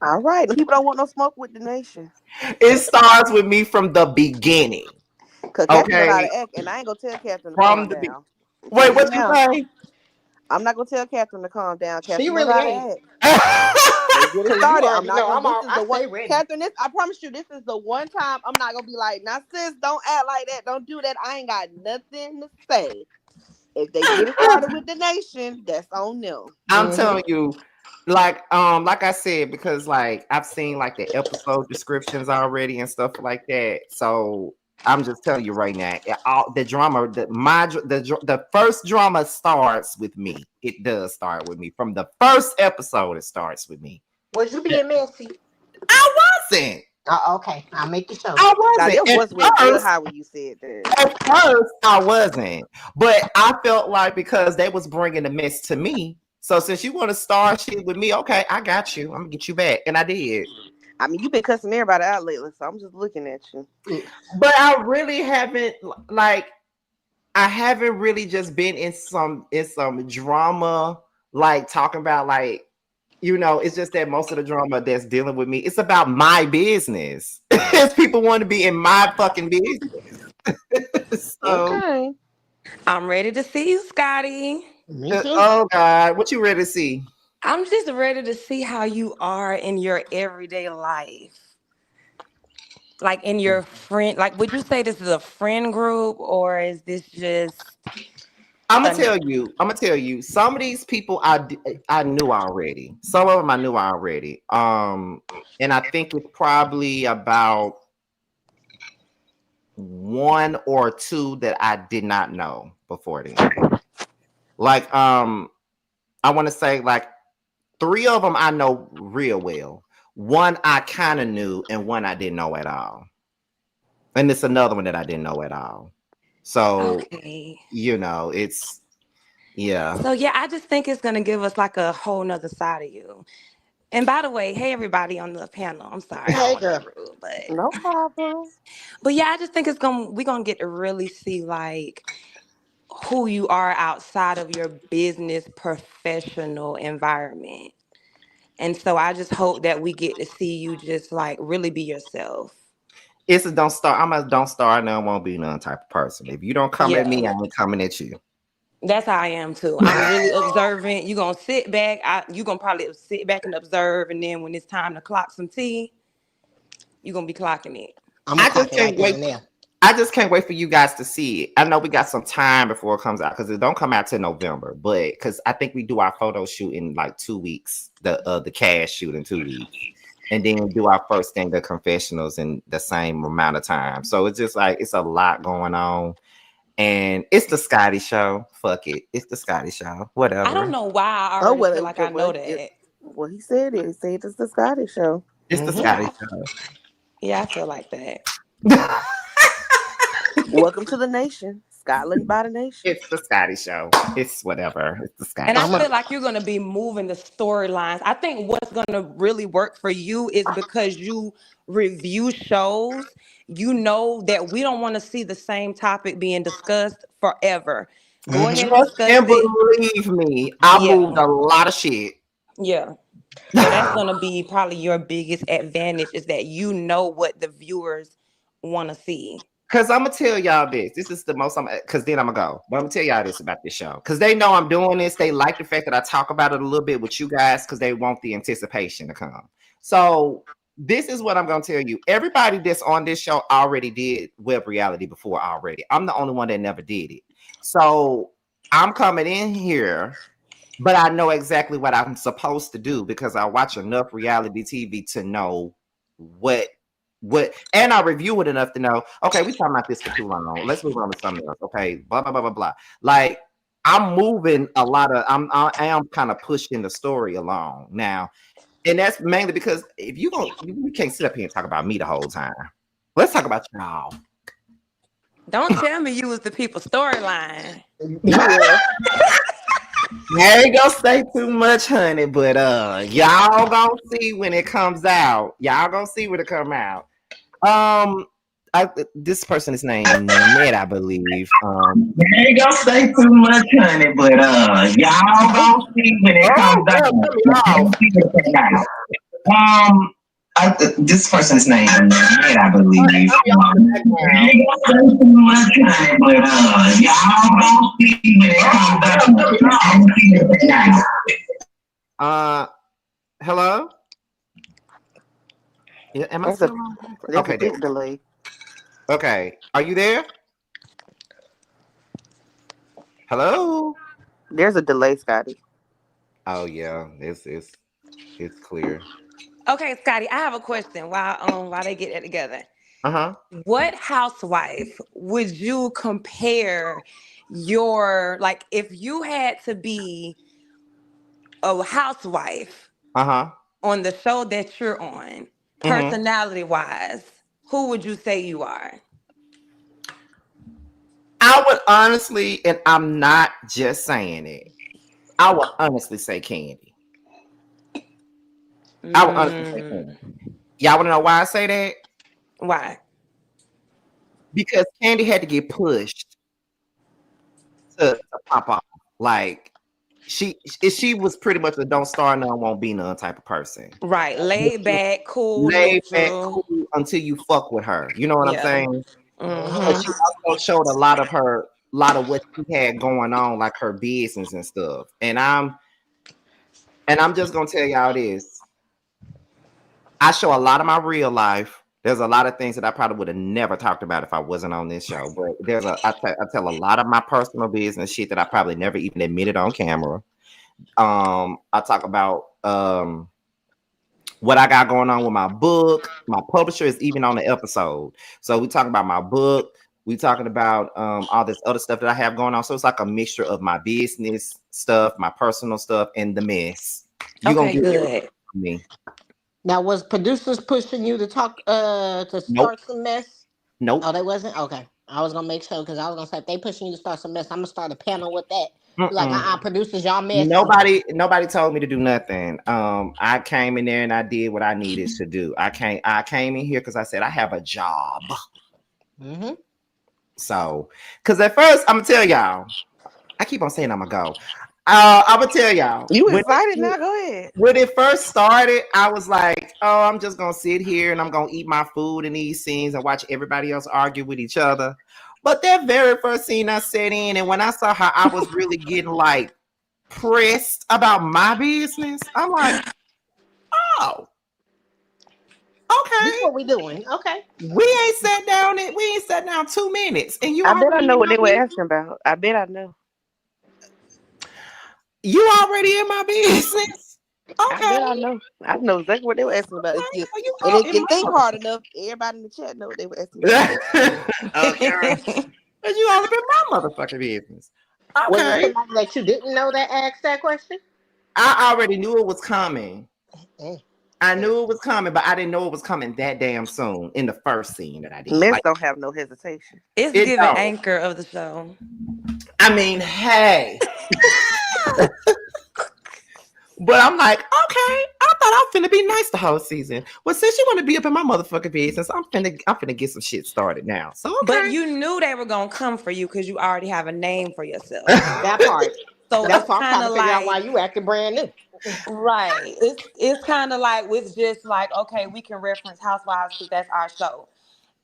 All right, people don't want no smoke with the nation. It starts with me from the beginning. Cause Catherine know how to act, and I ain't gonna tell Catherine to calm down. Wait, what you say? I'm not gonna tell Catherine to calm down. Catherine She knows really how to ain't. act. Let's get it started. I'm already not know. gonna. This is I the one. stay ready. Catherine, I promise you, this is the one time I'm not gonna be like, now sis, don't act like that. Don't do that. I ain't got nothing to say. If they get it started with the nation, that's on them. I'm telling you, like I said, because like I've seen like the episode descriptions already and stuff like that. So I'm just telling you right now, the drama, the first drama starts with me. It does start with me from the first episode. It starts with me. Was you being messy? I wasn't. Okay, I'll make you show. I wasn't. Now, your voice went real high when you said that. At first, I wasn't, but I felt like because they was bringing the mess to me. So since you want to start shit with me, okay, I got you. I'm gonna get you back, and I did. I mean, you've been cussing everybody out lately, so I'm just looking at you. But I really haven't, like, I haven't really just been in some drama, like talking about like, you know, it's just that most of the drama that's dealing with me, it's about my business. It's people want to be in my fucking business. So, okay. I'm ready to see you, Scotty. Oh God, what you ready to see? I'm just ready to see how you are in your everyday life. Like in your friend, like would you say this is a friend group or is this just I'm gonna tell you, some of these people I knew already. Some of them I knew already. And I think it's probably about one or two that I did not know before then. Like, I want to say like 3 of them I know real well. One I kind of knew, and one I didn't know at all. And it's another one that I didn't know at all. So, you know, it's yeah. So yeah, I just think it's gonna give us like a whole nother side of you. And by the way, hey everybody on the panel. I'm sorry, I don't want to be rude, but no problem. But yeah, I just think we're gonna get to really see like who you are outside of your business professional environment. And so I just hope that we get to see you just like really be yourself. It's a don't start. I'm a don't start now, won't be none type of person. If you don't come at me, I ain't coming at you. That's how I am too. I'm really observant. You're gonna sit back. You're gonna probably sit back and observe, and then when it's time to clock some tea, you're gonna be clocking it. I just can't wait. I just can't wait for you guys to see it. I know we got some time before it comes out because it don't come out till November, but because I think we do our photo shoot in like 2 weeks, the cash shoot in 2 weeks. and then do our first thing, the confessionals, in the same amount of time. So it's just like it's a lot going on. And it's the Scotty show. Fuck it. It's the Scotty show. Whatever. I don't know why I Oh, already feel like I know that. Well, he said it. He said it's the Scottish show. It's the Scotty show. Yeah, I feel like that. Welcome to the nation. Scotland by the nation. It's the Scotty show. It's whatever. It's the Scotty And show. I feel like you're going to be moving the storylines. I think what's going to really work for you is because you review shows. You know that we don't want to see the same topic being discussed forever. Go ahead and discuss and it. believe me, I moved a lot of shit. Yeah. So that's going to be probably your biggest advantage, is that you know what the viewers want to see. Because I'm going to tell y'all this. This is the most, because then I'm going to go. But I'm going to tell y'all this about this show. Because they know I'm doing this. They like the fact that I talk about it a little bit with you guys because they want the anticipation to come. So this is what I'm going to tell you. Everybody that's on this show already did web reality before already. I'm the only one that never did it. So I'm coming in here, but I know exactly what I'm supposed to do because I watch enough reality TV to know what, and I review it enough to know, okay, we talking about this for too long. Let's move on to something else. Okay, blah, blah, blah, blah, blah. Like, I'm moving a lot of, I am kind of pushing the story along now. And that's mainly because if you can't sit up here and talk about me the whole time. Let's talk about y'all. Don't tell me you was the people's storyline. Yeah. I ain't gonna say too much, honey, but y'all gonna see when it comes out. Y'all gonna see when it come out. This person is named Ned, I believe. I ain't gonna say too much, honey, but y'all gonna see when it comes out. This person is named Ned, I believe. I ain't gonna say too much, honey, but y'all gonna see when it comes out. Hello? Yeah, am I still on? Okay, a big delay. Okay, are you there? Hello? There's a delay, Scotty. Oh yeah, it's clear. Okay, Scotty, I have a question while they get it together. What housewife would you compare your, like, if you had to be a housewife on the show that you're on, personality wise, who would you say you are? I would honestly, and I'm not just saying it, I would honestly say Candy. I would honestly say Candy. Y'all want to know why I say that? Why? Because Candy had to get pushed to pop off. Like, she was pretty much a don't star none, won't be none type of person. Right. Laid back, cool. Cool until you fuck with her. You know what I'm saying? But she also showed a lot of what she had going on, like her business and stuff. And I'm just gonna tell y'all this. I show a lot of my real life. There's a lot of things that I probably would have never talked about if I wasn't on this show. But I tell a lot of my personal business shit that I probably never even admitted on camera. I talk about what I got going on with my book. My publisher is even on the episode. So we talking about my book. We talking about all this other stuff that I have going on. So it's like a mixture of my business stuff, my personal stuff, and the mess. You gonna get it from me. Now, was producers pushing you to talk to start some mess? Nope. Oh, they wasn't? Okay. I was gonna make sure because I was gonna say if they pushing you to start some mess, I'm gonna start a panel with that. Like, producers, y'all mess. Nobody told me to do nothing. I came in there and I did what I needed to do. I came in here because I said I have a job. So, because at first I'm gonna tell y'all, I keep on saying I'm gonna go. I'm gonna tell y'all. You excited now? Go ahead. When it first started, I was like, oh, I'm just gonna sit here and I'm gonna eat my food in these scenes and watch everybody else argue with each other. But that very first scene I sat in, and when I saw how I was really getting like pressed about my business, I'm like, oh, okay. This is what we doing. Okay. We ain't sat down 2 minutes. And I bet I know what they were asking about. I bet I know. You already in my business. I know. I know exactly what they were asking about. If you, You and all if in you my think hard enough, everybody in the chat know what they were asking about. Okay. But you all up in my motherfucking business. Was it Okay. somebody that you didn't know that asked that question? I already knew it was coming. Eh. I knew it was coming, but I didn't know it was coming that damn soon in the first scene that I did. Mess Like, don't have no hesitation. It's it giving don't. anchor of the show. I mean, hey. But I'm like, okay, I thought I was finna be nice the whole season. Well, since you want to be up in my motherfucking business, I'm finna get some shit started now. So okay. But you knew they were gonna come for you because you already have a name for yourself. That part. So That's it's why I'm trying kind to of figure out why like, you acting brand new. right. It's kind of like it's just like, okay, we can reference Housewives because that's our show.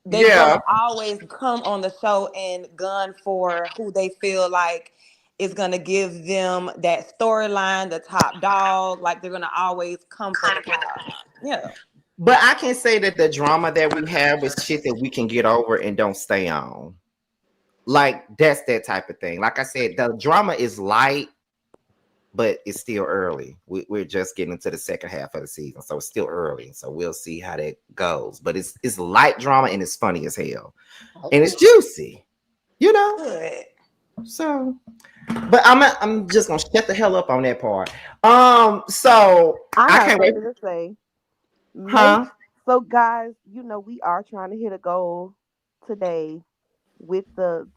They're Yeah. gonna always come on the show and gun for who they feel like is gonna give them that storyline, the top dog. Like they're gonna always come for the cow. Yeah. But I can say that the drama that we have is shit that we can get over and don't stay on. Like that's that type of thing. Like I said, the drama is light, but it's still early. We're just getting into the second half of the season, so it's still early. So we'll see how that goes. But it's light drama and it's funny as hell, and it's juicy, you know. Good. So, but I'm just gonna shut the hell up on that part. So I I got can't wait. something to say. Huh? So guys, we are trying to hit a goal today with the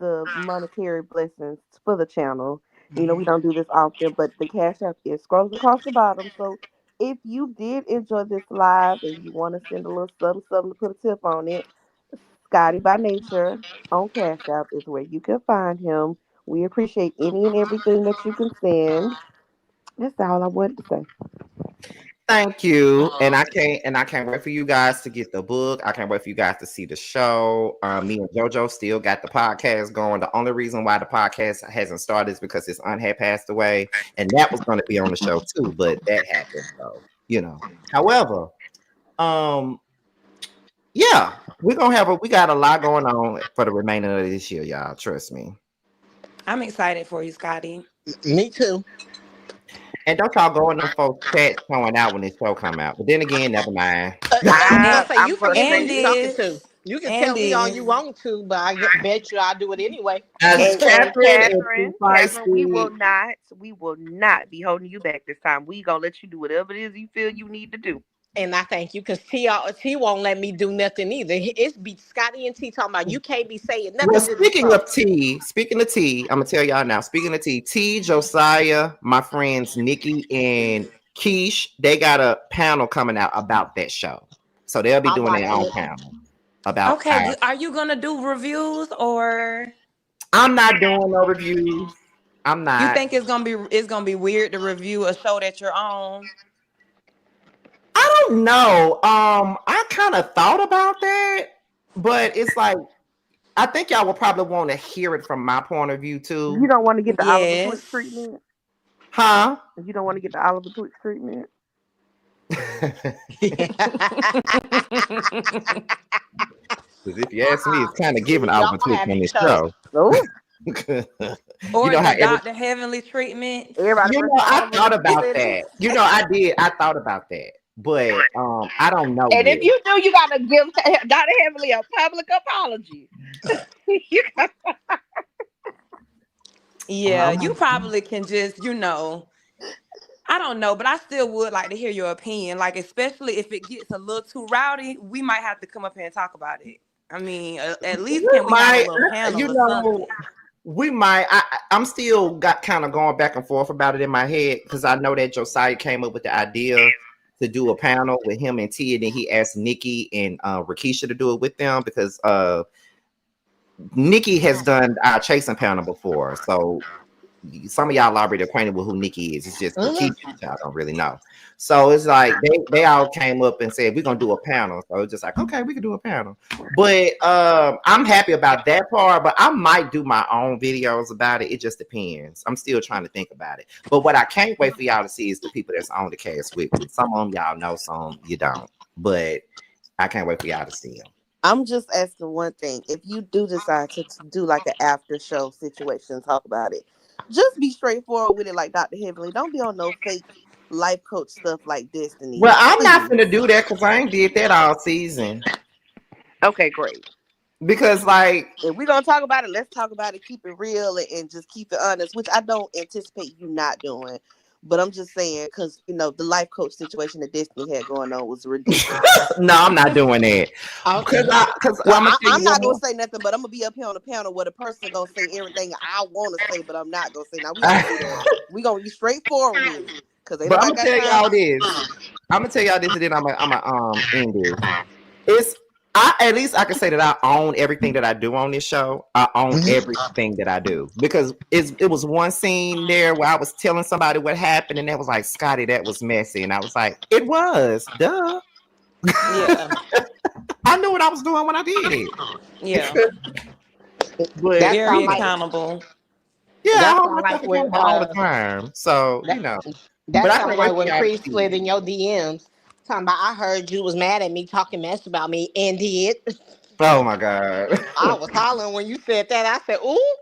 monetary blessings for the channel. We don't do this often, but the cash app is scrolls across the bottom. So if you did enjoy this live and you want to send a little something to put a tip on it, Scotty by Nature on Cash App is where you can find him. We appreciate any and everything that you can send. That's all I wanted to say. Thank you. And I can't wait for you guys to get the book. I can't wait for you guys to see the show. Me and JoJo still got the podcast going. The only reason why the podcast hasn't started is because his aunt had passed away, and that was going to be on the show too, but that happened. So, However, yeah, we got a lot going on for the remainder of this year, y'all. Trust me. I'm excited for you, Scotty. Me too. And don't y'all go in them folks chat showing out when this show come out. But then again, never mind. I was gonna say you I'm gonna forget who And you talking this, to. You can and tell me all you this. want to, but bet you I'll do it anyway. As And Catherine is too Catherine, we feisty. will not be holding you back this time. We gonna let you do whatever it is you feel you need to do. And I thank you because T won't let me do nothing either. It's be Scotty and T talking about you can't be saying nothing Well, to this speaking of T, I'm gonna tell y'all now. Speaking of T, Josiah, my friends Nikki and Keish, they got a panel coming out about that show. So they'll be doing their own panel about. Okay, are you gonna do reviews or? I'm not doing no reviews. I'm not. You think it's gonna be weird to review a show that you're on? I don't know. I kind of thought about that, but it's like I think y'all will probably want to hear it from my point of view too. You don't want to get the Oliver Yes. Twist treatment, Huh? You don't want to get the Oliver Twist treatment. Because if you ask me, it's kind of giving Oliver Twist on this show. Oh. Or You know how the Dr. Heavenly treatment. Everybody I thought about that. I did. I thought about that, but I don't know. And yet. if you do, you gotta give Dr. Heavenly a public apology. Yeah, you probably can just, I don't know, but I still would like to hear your opinion. Like, especially if it gets a little too rowdy, we might have to come up here and talk about it. I mean, at least can we have a little panel or something? We might. I'm still kind of going back and forth about it in my head because I know that Josiah came up with the idea to do a panel with him and T, and then he asked Nikki and Rakisha to do it with them because Nikki has done our chasing panel before, so some of y'all already acquainted with who Nikki is. It's just Rakisha, y'all don't really know. So it's like they all came up and said we're gonna do a panel. So it's just like, okay, we can do a panel. But I'm happy about that part. But I might do my own videos about it. It just depends. I'm still trying to think about it. But what I can't wait for y'all to see is the people that's on the cast with me. Some of them y'all know, some you don't. But I can't wait for y'all to see them. I'm just asking one thing. If you do decide to do like an after show situation, talk about it. Just be straightforward with it, like Dr. Heavenly. Don't be on no fake life coach stuff like Destiny. Well, I'm not Please. gonna do that because I ain't did that all season. Okay, great. Because like, if we're gonna talk about it, let's talk about it, keep it real and just keep it honest, which I don't anticipate you not doing. But I'm just saying, because you know, the life coach situation that Destiny had going on was ridiculous. No, I'm not doing that. Because I'm not gonna say nothing, but I'm gonna be up here on the panel where the person gonna say everything I want to say, but I'm not gonna say. Now we gonna do that. We gonna be straightforward with it. Because but I'm gonna tell y'all this. I'm gonna tell y'all this, and then I'm gonna end this. At least I can say that I own everything that I do on this show. I own everything that I do, because it was one scene there where I was telling somebody what happened, and they was like, "Scotty, that was messy," and I was like, "It was, duh." Yeah, I knew what I was doing when I did it. Yeah, but that's very accountable. Yeah, I that's hold like myself when accountable all the time. So you know, that's but kind of like when Chris slid in your DMs talking about, I heard you was mad at me talking mess about me, and did. Oh my God. I was hollering when you said that. I said, ooh.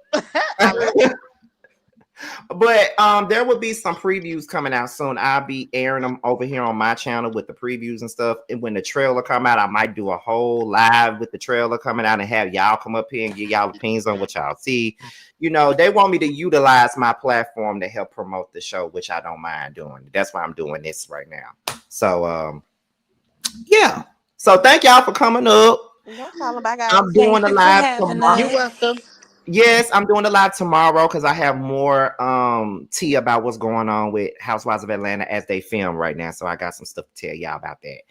But there will be some previews coming out soon. I'll be airing them over here on my channel with the previews and stuff. And when the trailer come out, I might do a whole live with the trailer coming out and have y'all come up here and give y'all opinions on what y'all see. You know, they want me to utilize my platform to help promote the show, which I don't mind doing. That's why I'm doing this right now. So yeah. So thank y'all for coming up. No problem. Bye, guys. I'm doing a live tomorrow. You're welcome. Yes, I'm doing a live tomorrow because I have more tea about what's going on with Housewives of Atlanta as they film right now. So I got some stuff to tell y'all about that.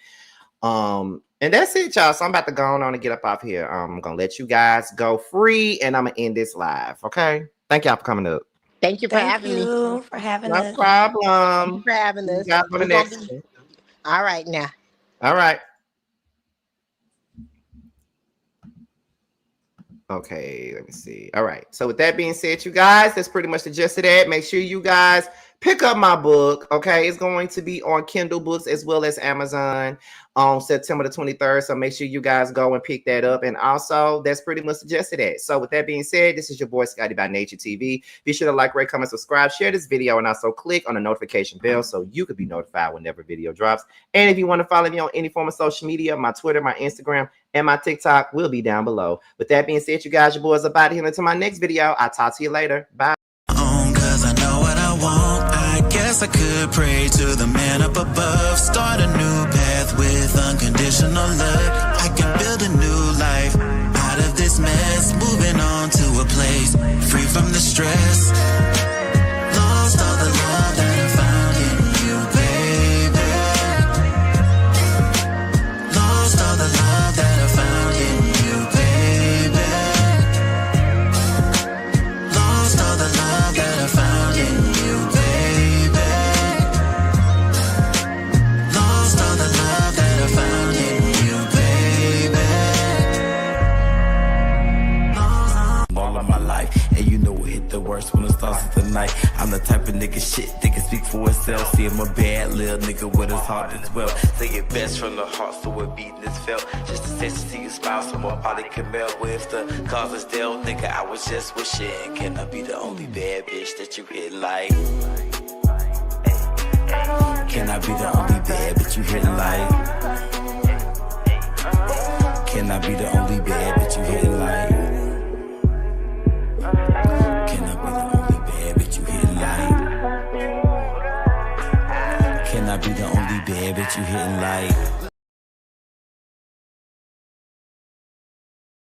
And that's it, y'all. So I'm about to go on and get up off here. I'm gonna let you guys go free, and I'm gonna end this live. Okay. Thank y'all for coming up. Thank you for having me. For having us. No problem. Thank you for having us. For the next one. All right now. All right. Okay, let me see. All right. So with that being said, you guys, that's pretty much the gist of that. Make sure you guys pick up my book. Okay, it's going to be on Kindle books as well as Amazon on September the 23rd. So make sure you guys go and pick that up. And also, that's pretty much the gist of that. So with that being said, this is your boy Scotty by Nature TV. Be sure to like, rate, comment, subscribe, share this video, and also click on the notification bell so you could be notified whenever video drops. And if you want to follow me on any form of social media, my Twitter, my Instagram, and my TikTok will be down below. With that being said, you guys, your boys are about to heal until my next video. I'll talk to you later. Bye. Cause I know what I want. I guess I could pray to the man up above. Start a new path with unconditional love. I can build a new life out of this mess. Moving on to a place free from the stress. Lost all the love that I found in you, baby. Lost all the love that I found in you, baby. Lost all the love that I found in you, baby. Lost all the love that I found in you, baby. All of my life, and you know what hit the worst when it starts with the night. I'm the type of nigga shit that can speak for itself. See, I'm a bad little nigga with his heart as well. Say it best from the heart, so it beating is felt. Just a sense to see you smile, so more probably can melt. With the cause is dealt, nigga, I was just wishing. Can I be the only bad bitch that you hit like? Can I be the only bad bitch you hit like? Can I be the only bad bitch you hit like? Can I be the only bad bitch you hit like? Can I be the only bad bitch you hitting like?